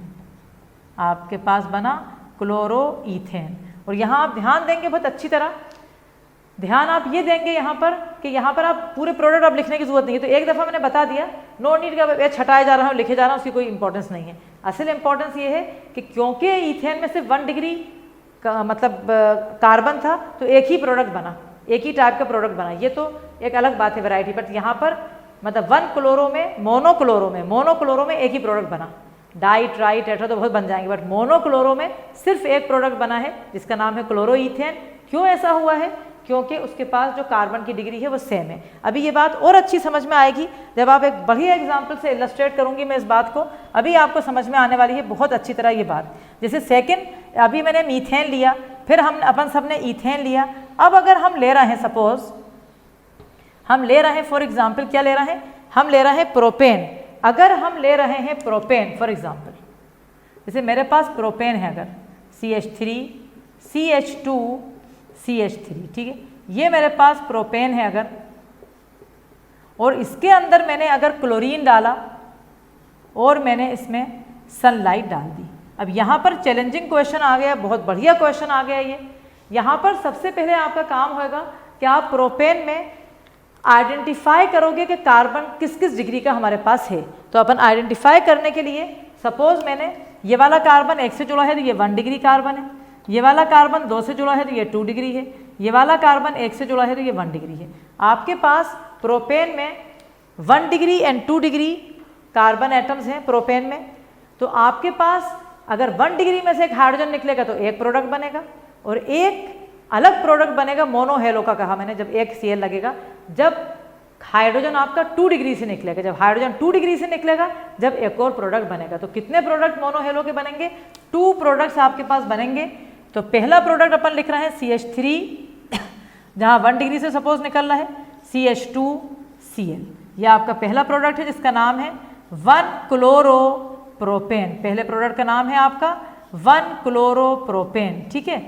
आपके पास बना क्लोरोईथेन। और यहाँ आप ध्यान देंगे, बहुत अच्छी तरह ध्यान आप ये देंगे यहाँ पर कि यहाँ पर आप पूरे प्रोडक्ट आप लिखने की जरूरत नहीं है। तो एक दफ़ा मैंने बता दिया, नो नीड का H हटाया जा रहा हूँ लिखे जा रहा हूँ, उसकी कोई इंपॉर्टेंस नहीं है। असल इंपॉर्टेंस ये है कि क्योंकि ईथेन में सिर्फ 1 डिग्री का मतलब कार्बन था तो एक ही प्रोडक्ट बना, एक ही टाइप का प्रोडक्ट बना। ये तो एक अलग बात है वैरायटी, बट यहाँ पर मतलब 1 क्लोरो में मोनोक्लोरो में एक ही प्रोडक्ट बना, डाई ट्राई टेट्रा तो बहुत बन जाएंगे, बट मोनोक्लोरो में सिर्फ एक प्रोडक्ट बना है जिसका नाम है क्लोरोईथेन। क्यों ऐसा हुआ है, क्योंकि उसके पास जो कार्बन की डिग्री है वो सेम है। अभी ये बात और अच्छी समझ में आएगी जब आप एक बढ़िया एग्जाम्पल से इलस्ट्रेट करूंगी मैं इस बात को, अभी आपको समझ में आने वाली है बहुत अच्छी तरह ये बात। जैसे सेकंड, अभी मैंने मीथेन लिया, फिर हम अपन सब ने ईथेन लिया। अब अगर हम ले रहे हैं, सपोज हम ले रहे हैं फॉर एग्जाम्पल, क्या ले रहे हैं, हम ले रहे हैं प्रोपेन। अगर हम ले रहे हैं प्रोपेन फॉर एग्जाम्पल, जैसे मेरे पास प्रोपेन है अगर CH3 CH2 CH3, ठीक है, ये मेरे पास प्रोपेन है अगर, और इसके अंदर मैंने अगर क्लोरीन डाला और मैंने इसमें सनलाइट डाल दी। अब यहाँ पर चैलेंजिंग क्वेश्चन आ गया, बहुत बढ़िया क्वेश्चन आ गया ये। यहाँ पर सबसे पहले आपका काम होगा कि आप प्रोपेन में आइडेंटिफाई करोगे कि कार्बन किस किस डिग्री का हमारे पास है। तो अपन आइडेंटिफाई करने के लिए, सपोज मैंने ये वाला कार्बन 1 से जुड़ा है तो ये 1 डिग्री कार्बन है, ये वाला कार्बन 2 से जुड़ा है तो ये 2 डिग्री है, ये वाला कार्बन 1 से जुड़ा है तो ये 1 डिग्री है। आपके पास प्रोपेन में 1 degree and 2 degree carbon atoms हैं प्रोपेन में। तो आपके पास अगर 1 डिग्री में से एक हाइड्रोजन निकलेगा तो एक प्रोडक्ट बनेगा और एक अलग प्रोडक्ट बनेगा, मोनोहेलो का कहा मैंने, जब एक Cl लगेगा, जब हाइड्रोजन आपका 2 डिग्री से निकलेगा, जब हाइड्रोजन 2 डिग्री से निकलेगा, जब एक और प्रोडक्ट बनेगा। तो कितने प्रोडक्ट मोनोहेलो के बनेंगे, 2 प्रोडक्ट्स आपके पास बनेंगे। तो पहला प्रोडक्ट अपन लिख रहे हैं CH3, जहाँ 1 डिग्री से सपोज निकल रहा है, CH2Cl, ये आपका पहला प्रोडक्ट है जिसका नाम है 1 क्लोरोप्रोपेन। पहले प्रोडक्ट का नाम है आपका 1 क्लोरोप्रोपेन, ठीक है।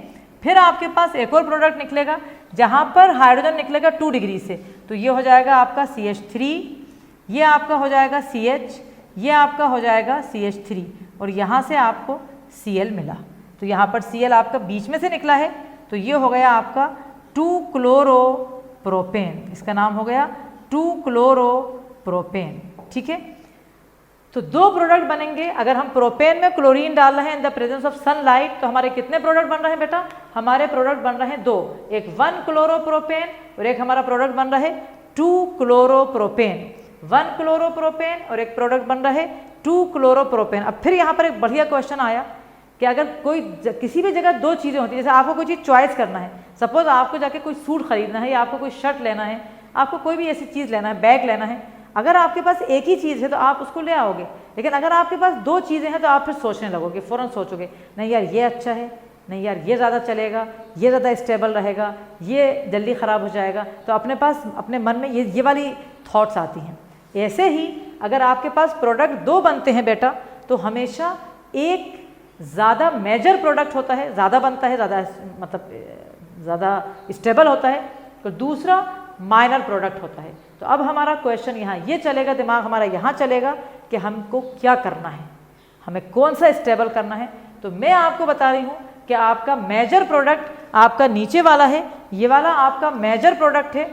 फिर आपके पास एक और प्रोडक्ट निकलेगा जहाँ पर हाइड्रोजन निकलेगा 2 डिग्री से, तो ये हो जाएगा आपका CH3, ये आपका हो जाएगा CH, ये आपका हो जाएगा CH3, और यहाँ से आपको Cl मिला। तो यहाँ पर Cl आपका बीच में से निकला है, तो ये हो गया आपका 2 क्लोरोप्रोपेन, इसका नाम हो गया 2 क्लोरोप्रोपेन, ठीक है। तो 2 प्रोडक्ट बनेंगे। अगर हम प्रोपेन में क्लोरीन डाल रहे हैं इन द प्रेजेंस ऑफ सनलाइट, तो हमारे कितने प्रोडक्ट बन रहे हैं बेटा, हमारे प्रोडक्ट बन रहे हैं 2, एक 1 क्लोरोप्रोपेन और एक हमारा प्रोडक्ट बन रहा है 2 क्लोरोप्रोपेन। 1 क्लोरोप्रोपेन और एक प्रोडक्ट बन रहा है 2 क्लोरोप्रोपेन। अब फिर यहाँ पर एक बढ़िया क्वेश्चन आया कि अगर कोई किसी भी जगह दो चीज़ें होती हैं, जैसे आपको कोई चीज़ चॉइस करना है, सपोज आपको जाके कोई सूट खरीदना है या आपको कोई शर्ट लेना है, आपको कोई भी ऐसी चीज़ लेना है, बैग लेना है, अगर आपके पास एक ही चीज़ है तो आप उसको ले आओगे, लेकिन अगर आपके पास दो चीज़ें हैं तो आप फिर सोचने लगोगे, फ़ौरन सोचोगे नहीं यार ये अच्छा है, नहीं यार ये ज़्यादा चलेगा, ये ज़्यादा स्टेबल रहेगा, ये जल्दी ख़राब हो जाएगा, तो अपने पास अपने मन में ये वाली थॉट्स आती हैं। ऐसे ही अगर आपके पास प्रोडक्ट दो बनते हैं बेटा, तो हमेशा एक ज़्यादा मेजर प्रोडक्ट होता है, ज़्यादा बनता है, ज़्यादा मतलब ज़्यादा स्टेबल होता है, तो दूसरा माइनर प्रोडक्ट होता है। तो अब हमारा क्वेश्चन यहाँ ये चलेगा, दिमाग हमारा यहाँ चलेगा कि हमको क्या करना है, हमें कौन सा स्टेबल करना है। तो मैं आपको बता रही हूँ कि आपका मेजर प्रोडक्ट आपका नीचे वाला है, ये वाला आपका मेजर प्रोडक्ट है।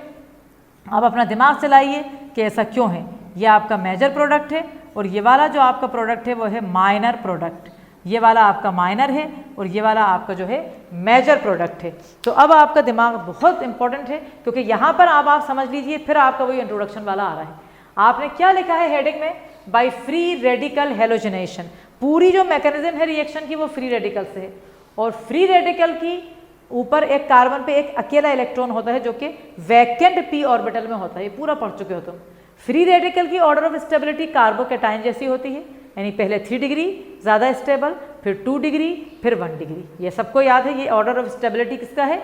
आप अपना दिमाग चलाइए कि ऐसा क्यों है, ये आपका मेजर प्रोडक्ट है और ये वाला जो आपका प्रोडक्ट है वो है माइनर प्रोडक्ट। ये वाला आपका माइनर है और ये वाला आपका जो है मेजर प्रोडक्ट है। तो अब आपका दिमाग बहुत इंपॉर्टेंट है, क्योंकि यहाँ पर आप समझ लीजिए, फिर आपका वही इंट्रोडक्शन वाला आ रहा है। आपने क्या लिखा है हेडिंग में, बाय फ्री रेडिकल हेलोजनेशन। पूरी जो मैकेनिज्म है रिएक्शन की वो फ्री रेडिकल से है, और फ्री रेडिकल की ऊपर एक कार्बन पे एक अकेला इलेक्ट्रॉन होता है जो कि वैकेंट p ऑर्बिटल में होता है। ये पूरा पढ़ चुके हो तुम। फ्री रेडिकल की ऑर्डर ऑफ स्टेबिलिटी कार्बोकैटायन जैसी होती है, यानी पहले 3 डिग्री ज़्यादा स्टेबल, फिर 2 डिग्री, फिर 1 डिग्री। ये सबको याद है, ये ऑर्डर ऑफ स्टेबिलिटी किसका है,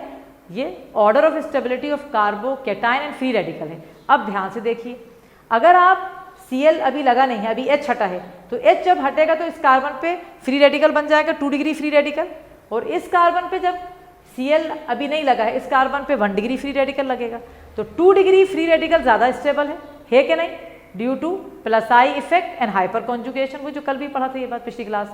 ये order of stability of carbocation and free radical है। अब ध्यान से देखिए, अगर आप Cl अभी लगा नहीं है, अभी H हटा है, तो H जब हटेगा तो इस कार्बन पे फ्री रेडिकल बन जाएगा 2 डिग्री फ्री रेडिकल, और इस कार्बन पे जब Cl अभी नहीं लगा है, इस कार्बन पे 1 डिग्री फ्री रेडिकल लगेगा। तो 2 डिग्री फ्री रेडिकल ज़्यादा स्टेबल है कि नहीं, due two plus I effect and hyper conjugation, वो जो कल भी पढ़ा था ये बात पिछली क्लास।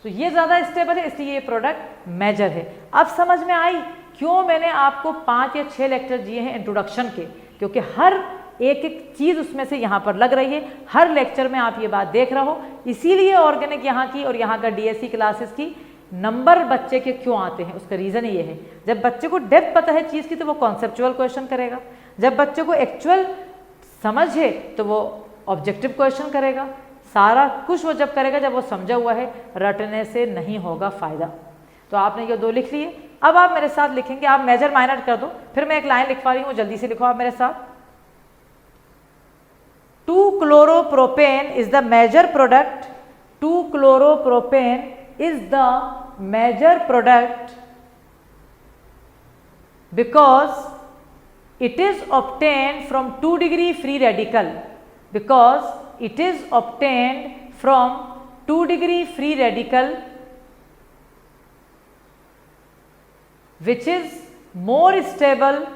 तो ये ज़्यादा स्टेबल है, इसलिए ये प्रोडक्ट मेजर है। अब समझ में आई क्यों मैंने आपको 5 या 6 लेक्चर दिए हैं इंट्रोडक्शन के, क्योंकि हर एक चीज़ उसमें से यहाँ पर लग रही है, हर लेक्चर में आप ये बात देख रहे हो। इसीलिए ऑर्गेनिक यहाँ की और यहाँ का डीएससी क्लासेस की नंबर बच्चे के क्यों आते हैं, उसका रीज़न ये है, जब बच्चे को डेप्थ पता है चीज़ की तो वो कॉन्सेप्चुअल क्वेश्चन करेगा, जब बच्चे को एक्चुअल समझ है तो वो ऑब्जेक्टिव क्वेश्चन करेगा। सारा कुछ वो जब करेगा जब वो समझा हुआ है, रटने से नहीं होगा फ़ायदा। तो आपने ये 2 लिख लिए। अब आप मेरे साथ लिखेंगे, आप मेजर माइनर कर दो, फिर मैं एक लाइन लिखवा रही हूँ, जल्दी से लिखो आप मेरे साथ। 2-chloropropane is the major product. 2-chloropropane is the major product because it is obtained from 2 degree free radical. Because it is obtained from 2 degree free radical, which is more stable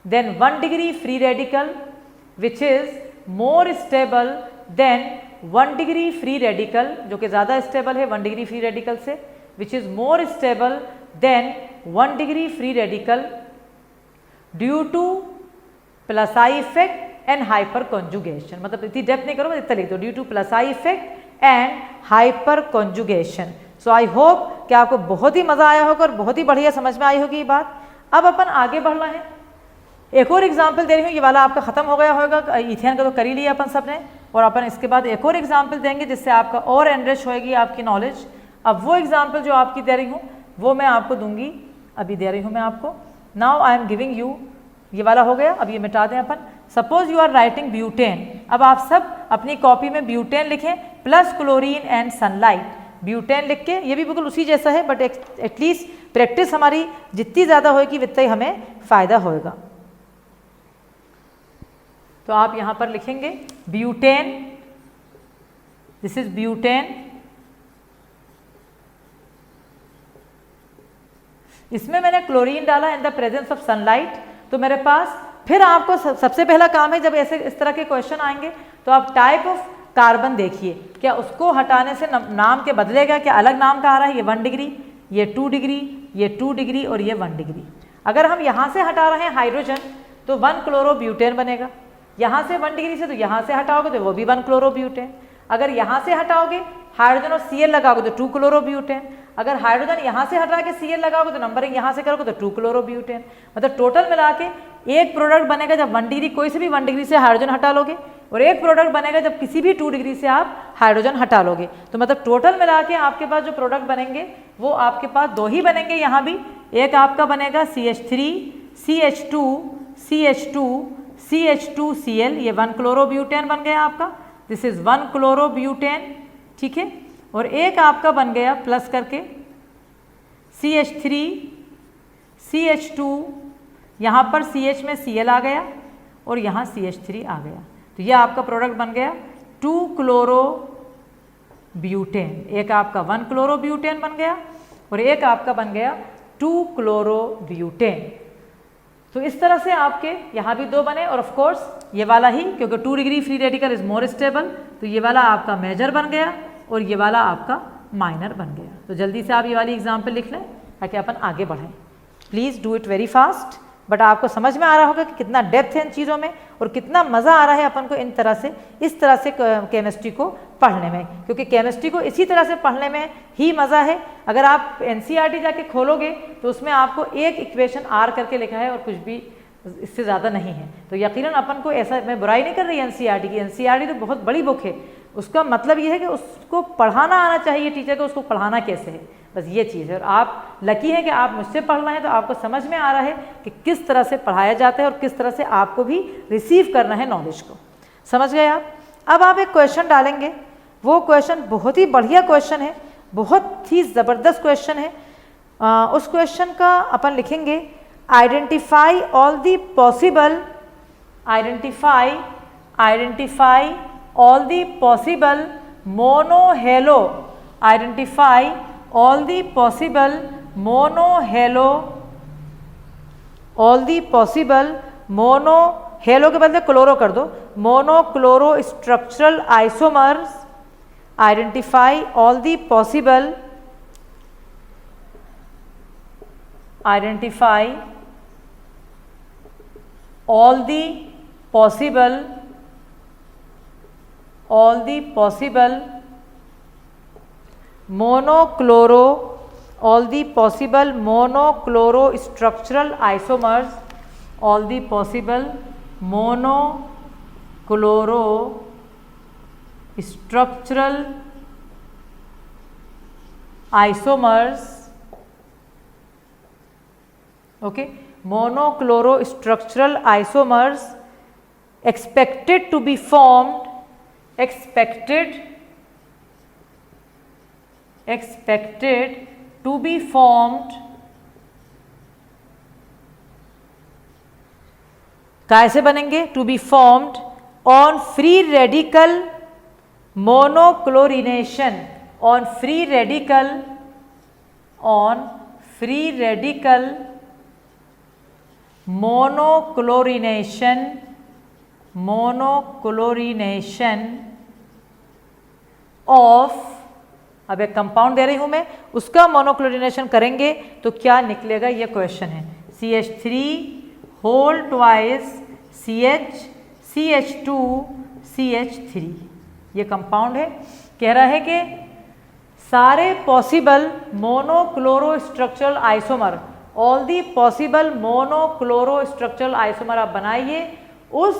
than 1 degree free radical, which is more stable than 1 degree free radical, जो कि ज़्यादा stable है 1 degree free radical से, which is more stable than 1 degree free radical due to plus I effect and hyper conjugation। मतलब इतनी depth नहीं करो, मैं इतना लिख दो, due to plus I effect and hyper conjugation। So I hope कि आपको बहुत ही मज़ा आया होगा और बहुत ही बढ़िया समझ में आई होगी ये बात। अब अपन आगे बढ़ना है, एक और एग्जाम्पल दे रही हूँ, ये वाला आपका ख़त्म हो गया होगा, इथेन का तो कर ही लिया अपन सब ने, और अपन इसके बाद एक और एग्जाम्पल देंगे जिससे आपका और एनरिच होएगी आपकी नॉलेज। अब वो एग्जाम्पल जो आपकी दे रही हूँ वो मैं आपको दूंगी, अभी दे रही हूँ मैं आपको। Now I am giving you, ये वाला हो गया, अब ये मिटा दें अपन। Suppose you are writing butane, अब आप सब अपनी कॉपी में ब्यूटेन लिखें plus chlorine and sunlight. Butane लिख के, ये भी बिल्कुल उसी जैसा है, बट एटलीस्ट प्रैक्टिस हमारी जितनी ज़्यादा होगी उतना ही हमें फ़ायदा होएगा। तो आप यहाँ पर लिखेंगे ब्यूटेन, दिस इज ब्यूटेन, इसमें मैंने क्लोरीन डाला इन द प्रेजेंस ऑफ सनलाइट। तो मेरे पास फिर आपको सबसे पहला काम है, जब ऐसे इस तरह के क्वेश्चन आएंगे तो आप टाइप ऑफ कार्बन देखिए, क्या उसको हटाने से नाम के बदलेगा, क्या अलग नाम का आ रहा है, ये 1 डिग्री, ये 2 डिग्री, ये 2 डिग्री और ये 1 डिग्री। अगर हम यहाँ से हटा रहे हैं हाइड्रोजन तो 1 क्लोरोब्यूटेन बनेगा, यहाँ से 1 डिग्री से तो यहाँ से हटाओगे तो वो भी 1 क्लोरोब्यूटेन। अगर यहाँ से हटाओगे हाइड्रोजन और Cl लगाओगे तो 2 क्लोरोब्यूटेन। अगर हाइड्रोजन यहाँ से हटा के Cl लगाओगे तो नंबरिंग यहाँ से करोगे तो 2 क्लोरोब्यूटेन। मतलब टोटल मिला के एक प्रोडक्ट बनेगा जब 1 डिग्री, कोई से भी 1 डिग्री से हाइड्रोजन हटा लोगे, और एक प्रोडक्ट बनेगा जब किसी भी 2 डिग्री से आप हाइड्रोजन हटा लोगे। तो मतलब टोटल मिला के आपके पास जो प्रोडक्ट बनेंगे वो आपके पास 2 ही बनेंगे यहाँ भी। एक आपका बनेगा CH3 CH2 CH2 CH2Cl, ये 1 क्लोरोब्यूटेन बन गया आपका, दिस इज 1 क्लोरोब्यूटेन, ठीक है। और एक आपका बन गया प्लस करके CH3 CH2, यहाँ पर CH में Cl आ गया और यहाँ CH3 आ गया। तो ये आपका प्रोडक्ट बन गया 2 क्लोरोब्यूटेन। एक आपका 1 क्लोरोब्यूटेन बन गया और एक आपका बन गया 2 क्लोरोब्यूटेन। तो इस तरह से आपके यहाँ भी 2 बने और ऑफ कोर्स ये वाला ही, क्योंकि 2 degree free radical is more stable, तो ये वाला आपका मेजर बन गया और ये वाला आपका माइनर बन गया। तो जल्दी से आप ये वाली एग्जाम्पल लिख लें ताकि अपन आगे बढ़ें। Please do it very fast, but आपको समझ में आ रहा होगा कि कितना डेप्थ है इन चीज़ों में और कितना मज़ा आ रहा है अपन को इस तरह से केमिस्ट्री को पढ़ने में, क्योंकि केमिस्ट्री को इसी तरह से पढ़ने में ही मज़ा है। अगर आप NCERT जाके खोलोगे तो उसमें आपको एक इक्वेशन R करके लिखा है और कुछ भी इससे ज़्यादा नहीं है। तो यकीनन अपन को ऐसा, मैं बुराई नहीं कर रही NCERT की, NCERT तो बहुत बड़ी बुक है, उसका मतलब ये है कि उसको पढ़ाना आना चाहिए टीचर को, उसको पढ़ाना कैसे है, बस ये चीज़ है। और आप लकी हैं कि आप मुझसे पढ़ रहे हैं, तो आपको समझ में आ रहा है कि किस तरह से पढ़ाया जाता है और किस तरह से आपको भी रिसीव करना है नॉलेज को। समझ गए आप? अब आप एक क्वेश्चन डालेंगे, वो क्वेश्चन बहुत ही बढ़िया क्वेश्चन है, बहुत ही ज़बरदस्त क्वेश्चन है। उस क्वेश्चन का अपन लिखेंगे identify all the possible, identify all the possible monohalo, identify all the possible monohalo, all the possible monohalo के बदले क्लोरो कर दो, monochloro structural isomers, identify all the possible, identify all the possible monochloro, all the possible monochloro structural isomers, all the possible monochloro structural isomers, okay, monochloro structural isomers expected to be formed, expected to be formed, कैसे बनेंगे? To be formed on free radical monochlorination, on free radical monochlorination of, अब एक compound दे रही हूं मैं, उसका monochlorination करेंगे तो क्या निकलेगा, ये क्वेश्चन है। CH3 whole twice CH CH2 CH3, ये कंपाउंड है। कह रहा है कि सारे possible monochloro structural isomer, all the possible monochloro structural isomer आप बनाइए उस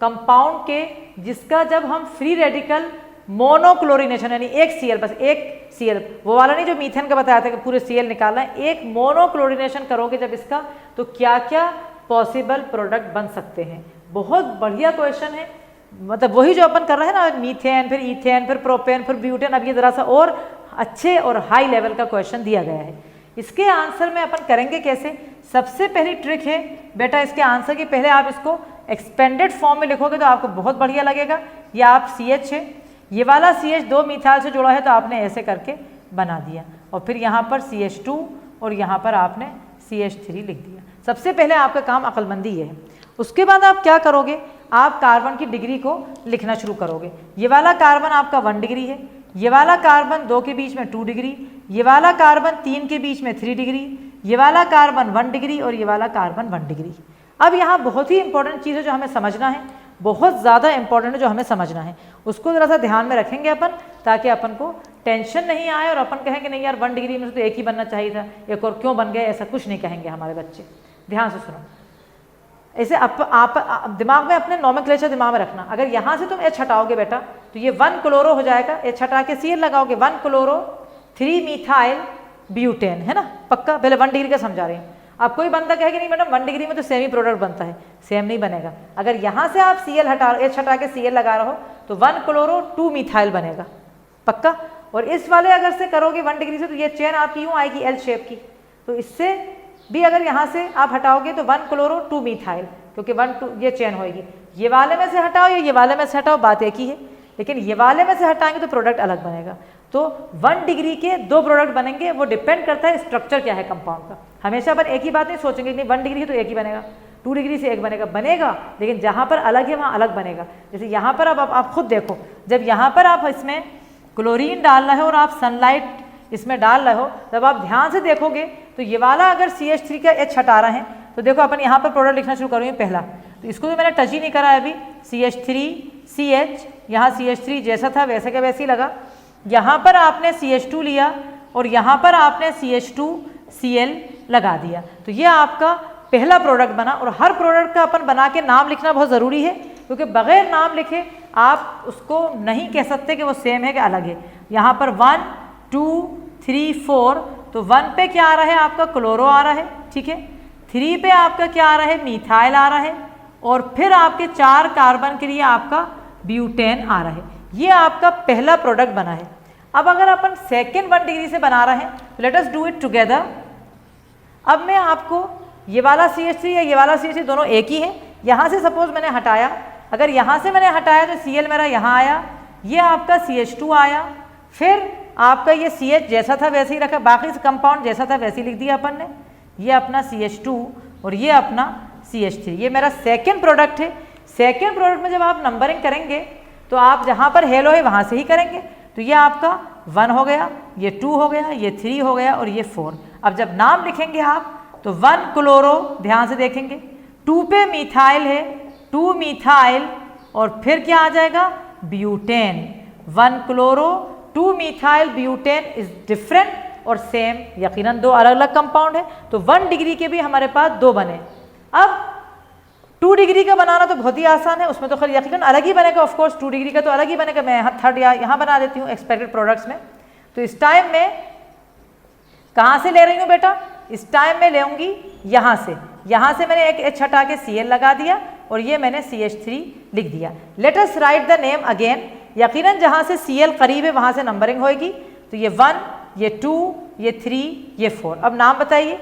कंपाउंड के जिसका जब हम फ्री रेडिकल मोनोक्लोरिनेशन, यानी एक Cl, बस एक Cl, वो वाला नहीं जो मीथेन का बताया था कि पूरे Cl निकालना है, एक मोनोक्लोरिनेशन करोगे जब इसका, तो क्या क्या पॉसिबल प्रोडक्ट बन सकते हैं। बहुत बढ़िया क्वेश्चन है, मतलब वही जो अपन कर रहे हैं ना, मीथेन फिर ईथेन फिर प्रोपेन फिर ब्यूटेन, अब ये ज़रा सा और अच्छे और हाई लेवल का क्वेश्चन दिया गया है। इसके आंसर में अपन करेंगे कैसे? सबसे पहली ट्रिक है बेटा, इसके आंसर की पहले आप इसको एक्सपेंडेड फॉर्म में लिखोगे तो आपको बहुत बढ़िया लगेगा। ये आप CH है, ये वाला CH 2 मिथाइल से जुड़ा है तो आपने ऐसे करके बना दिया, और फिर यहाँ पर CH2 और यहाँ पर आपने CH3 लिख दिया। सबसे पहले आपका काम अक्लमंदी ये है। उसके बाद आप क्या करोगे, आप कार्बन की डिग्री को लिखना शुरू करोगे। ये वाला कार्बन आपका 1 डिग्री है, ये वाला कार्बन 2 के बीच में 2 डिग्री, ये वाला कार्बन 3 के बीच में 3 डिग्री, ये वाला कार्बन 1 डिग्री और ये वाला कार्बन 1 डिग्री। अब यहाँ बहुत ही इंपॉर्टेंट चीज़ है जो हमें समझना है, बहुत ज़्यादा इंपॉर्टेंट है जो हमें समझना है, उसको ज़रा सा ध्यान में रखेंगे अपन, ताकि अपन को टेंशन नहीं आए और अपन कहें कि नहीं यार 1 डिग्री में से तो एक ही बनना चाहिए था, एक और क्यों बन गया, ऐसा कुछ नहीं कहेंगे हमारे बच्चे। ध्यान से सुनो, इसे आप दिमाग में अपने नोमेनक्लेचर दिमाग में रखना। अगर यहाँ से तुम H हटाओगे बेटा तो ये 1 क्लोरो हो जाएगा, H हटा के Cl लगाओगे 1 क्लोरो 3 मिथाइल ब्यूटेन, है ना, पक्का। पहले 1 डिग्री का समझा रहे हैं। अब कोई बंदा कहे कि नहीं मैडम 1 डिग्री में तो सेम ही प्रोडक्ट बनता है, सेम नहीं बनेगा। अगर यहाँ से आप H हटा के Cl लगा रहे हो तो 1 क्लोरो 2 मिथाइल बनेगा, पक्का। और इस वाले अगर से करोगे 1 डिग्री से तो ये चेन आपकी यूँ आएगी L शेप की। तो इससे भी अगर यहाँ से आप हटाओगे तो 1 क्लोरो 2 मिथाइल, क्योंकि 1 2 ये चेन होएगी। ये वाले में से हटाओ या ये वाले में से हटाओ, बात एक ही है, लेकिन ये वाले में से हटाएंगे तो प्रोडक्ट अलग बनेगा। तो 1 डिग्री के 2 प्रोडक्ट बनेंगे, वो डिपेंड करता है स्ट्रक्चर क्या है कंपाउंड का। हमेशा अपन एक ही बात नहीं सोचेंगे, नहीं 1 डिग्री है तो एक ही बनेगा, 2 डिग्री से एक बनेगा, लेकिन जहाँ पर अलग है वहाँ अलग बनेगा। जैसे यहाँ पर अब आप खुद देखो, जब यहाँ पर आप इसमें क्लोरीन डाल रहे हो और आप सनलाइट इसमें डाल रहे हो, जब आप ध्यान से देखोगे तो ये वाला अगर CH3 का H हटा रहे हैं तो देखो अपन यहाँ पर प्रोडक्ट लिखना शुरू करेंगे पहला। तो इसको तो मैंने टच ही नहीं करा है अभी, CH3 CH, यहाँ CH3 जैसा था वैसे का वैसे ही लगा। यहाँ पर आपने CH2 लिया और यहाँ पर आपने CH2 Cl लगा दिया, तो ये आपका पहला प्रोडक्ट बना। और हर प्रोडक्ट का अपन बना के नाम लिखना बहुत ज़रूरी है, क्योंकि बगैर नाम लिखे आप उसको नहीं कह सकते कि वो सेम है कि अलग है। यहाँ पर 1 2 3 4, तो 1 पे क्या आ रहा है आपका क्लोरो आ रहा है, ठीक है। 3 पे आपका क्या आ रहा है मिथाइल आ रहा है, और फिर आपके 4 कार्बन के लिए आपका ब्यूटेन आ रहा है। ये आपका पहला प्रोडक्ट बना है। अब अगर अपन सेकेंड 1 डिग्री से बना रहे हैं तो let us do it together. अब मैं आपको ये वाला CH3 या ये वाला CH3 दोनों एक ही है। यहाँ से सपोज मैंने हटाया, अगर यहाँ से मैंने हटाया तो Cl मेरा यहाँ आया, ये आपका CH2 आया, फिर आपका ये CH जैसा था वैसे ही रखा, बाकी कंपाउंड जैसा था वैसे ही लिख दिया अपन ने। ये अपना CH2 और ये अपना CH3, ये मेरा सेकेंड प्रोडक्ट है। सेकेंड प्रोडक्ट में जब आप नंबरिंग करेंगे तो आप जहाँ पर हेलो है वहाँ से ही करेंगे। तो ये आपका 1 हो गया, ये 2 हो गया, ये 3 हो गया और ये 4। अब जब नाम लिखेंगे आप तो 1 क्लोरो, ध्यान से देखेंगे, 2 पे मिथाइल है, 2 मिथाइल, और फिर क्या आ जाएगा butane. 1 chloro 2 methyl butane is different और सेम, यकीनन 2 अलग अलग कंपाउंड है। तो 1 डिग्री के भी हमारे पास 2 बने। अब 2 डिग्री का बनाना तो बहुत ही आसान है, उसमें तो खैर यकीनन अलग ही बनेगा, ऑफ कोर्स 2 डिग्री का तो अलग ही बनेगा। मैं यहाँ थर्ड यहाँ बना देती हूँ एक्सपेक्टेड प्रोडक्ट्स में। तो इस टाइम में कहाँ से ले रही हूँ बेटा, इस टाइम में लेऊंगी यहाँ से मैंने एक H हटा के Cl लगा दिया और ये मैंने CH3 लिख दिया। Let us right the name again. यकीनन जहाँ से Cl करीब है वहाँ से नंबरिंग होएगी। तो ये 1, ये 2, ये 3, ये 4। अब नाम बताइए।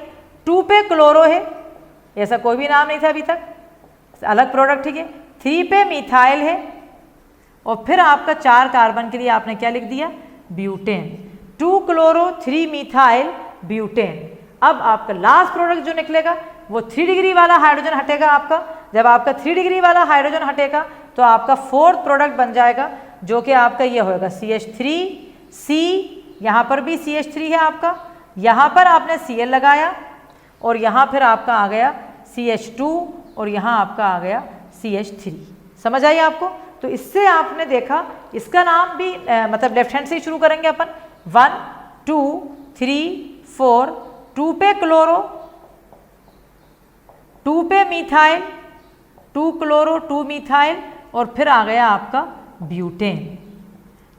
2 पे क्लोरो है, ऐसा कोई भी नाम नहीं था अभी तक, अलग प्रोडक्ट, ठीक है। 3 पे मिथाइल है, और फिर आपका 4 कार्बन के लिए आपने क्या लिख दिया ब्यूटेन। 2 chloro 3 methyl butane. अब आपका लास्ट प्रोडक्ट जो निकलेगा वो 3 डिग्री वाला हाइड्रोजन हटेगा आपका। जब आपका 3 डिग्री वाला हाइड्रोजन हटेगा तो आपका 4th प्रोडक्ट बन जाएगा, जो कि आपका ये होएगा CH3C। यहाँ पर भी CH3 है आपका, यहाँ पर आपने Cl लगाया और यहाँ फिर आपका आ गया CH2 और यहाँ आपका आ गया CH3। समझ आई आपको? तो इससे आपने देखा, इसका नाम भी मतलब लेफ्ट हैंड से ही शुरू करेंगे अपन। 1 2 3 4, 2 पे क्लोरो, 2 पे मिथाइल, 2 क्लोरो 2 मिथाइल, और फिर आ गया आपका ब्यूटेन।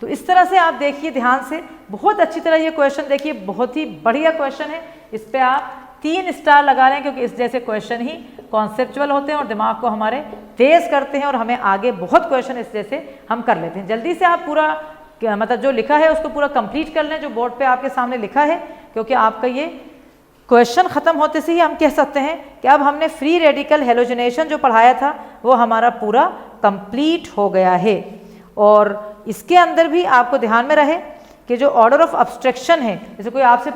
तो इस तरह से आप देखिए ध्यान से, बहुत अच्छी तरह ये क्वेश्चन देखिए, बहुत ही बढ़िया क्वेश्चन है। इस पे आप 3 स्टार लगा रहे हैं, क्योंकि इस जैसे क्वेश्चन ही कॉन्सेप्चुअल होते हैं और दिमाग को हमारे तेज करते हैं, और हमें आगे बहुत क्वेश्चन इस जैसे हम कर लेते हैं। जल्दी से आप पूरा मतलब जो लिखा है उसको पूरा कंप्लीट कर लें, जो बोर्ड पे आपके सामने लिखा है, क्योंकि आपका ये क्वेश्चन ख़त्म होते से ही हम कह सकते हैं कि अब हमने फ्री रेडिकल हेलोजनेशन जो पढ़ाया था वो हमारा पूरा कंप्लीट हो गया है। और इसके अंदर भी आपको ध्यान में रहे कि जो ऑर्डर ऑफ अब्स्ट्रक्शन है, जैसे कोई आपसे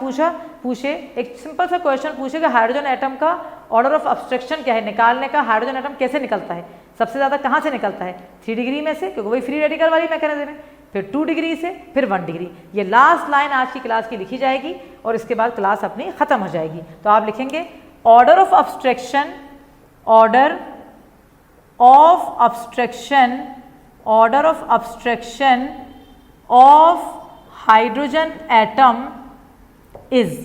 पूछे एक सिंपल सा क्वेश्चन पूछे कि हाइड्रोजन एटम का ऑर्डर ऑफ अब्स्ट्रक्शन क्या है, निकालने का हाइड्रोजन एटम कैसे निकलता है, सबसे ज़्यादा कहाँ से निकलता है, 3 डिग्री में से, क्योंकि वही फ्री रेडिकल वाली मैकेनिज्म है, फिर 2 डिग्री से, फिर 1 डिग्री। ये लास्ट लाइन आज की क्लास की लिखी जाएगी और इसके बाद क्लास अपनी ख़त्म हो जाएगी। तो आप लिखेंगे order of abstraction, order of abstraction, order of abstraction of hydrogen atom is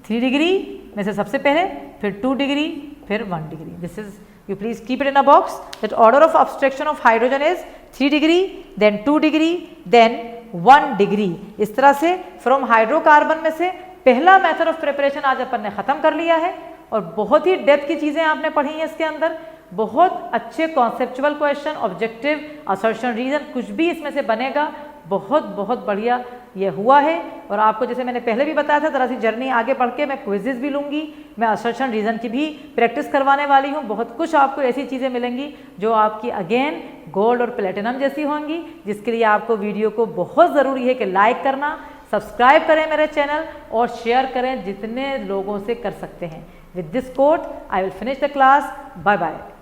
3 degree में से सबसे पहले, फिर 2 डिग्री, फिर 1 degree. This is You please keep it in a box that order of abstraction of hydrogen is 3 degree, then 2 degree, then 1 degree. इस तरह से from hydrocarbon में से पहला मेथड ऑफ प्रिपरेशन आज अपन ने खत्म कर लिया है और बहुत ही डेप्थ की चीज़ें आपने पढ़ी हैं इसके अंदर। बहुत अच्छे conceptual question, objective, assertion, reason, कुछ भी इसमें से बनेगा। बहुत बहुत बढ़िया ये हुआ है। और आपको जैसे मैंने पहले भी बताया था, जरा सी जर्नी आगे बढ़ के मैं क्विजेस भी लूँगी, मैं असर्शन रीजन की भी प्रैक्टिस करवाने वाली हूँ। बहुत कुछ आपको ऐसी चीज़ें मिलेंगी जो आपकी अगेन गोल्ड और प्लेटिनम जैसी होंगी, जिसके लिए आपको वीडियो को बहुत ज़रूरी है कि लाइक करना, सब्सक्राइब करें मेरे चैनल और शेयर करें जितने लोगों से कर सकते हैं। With this quote I will finish the class. Bye bye.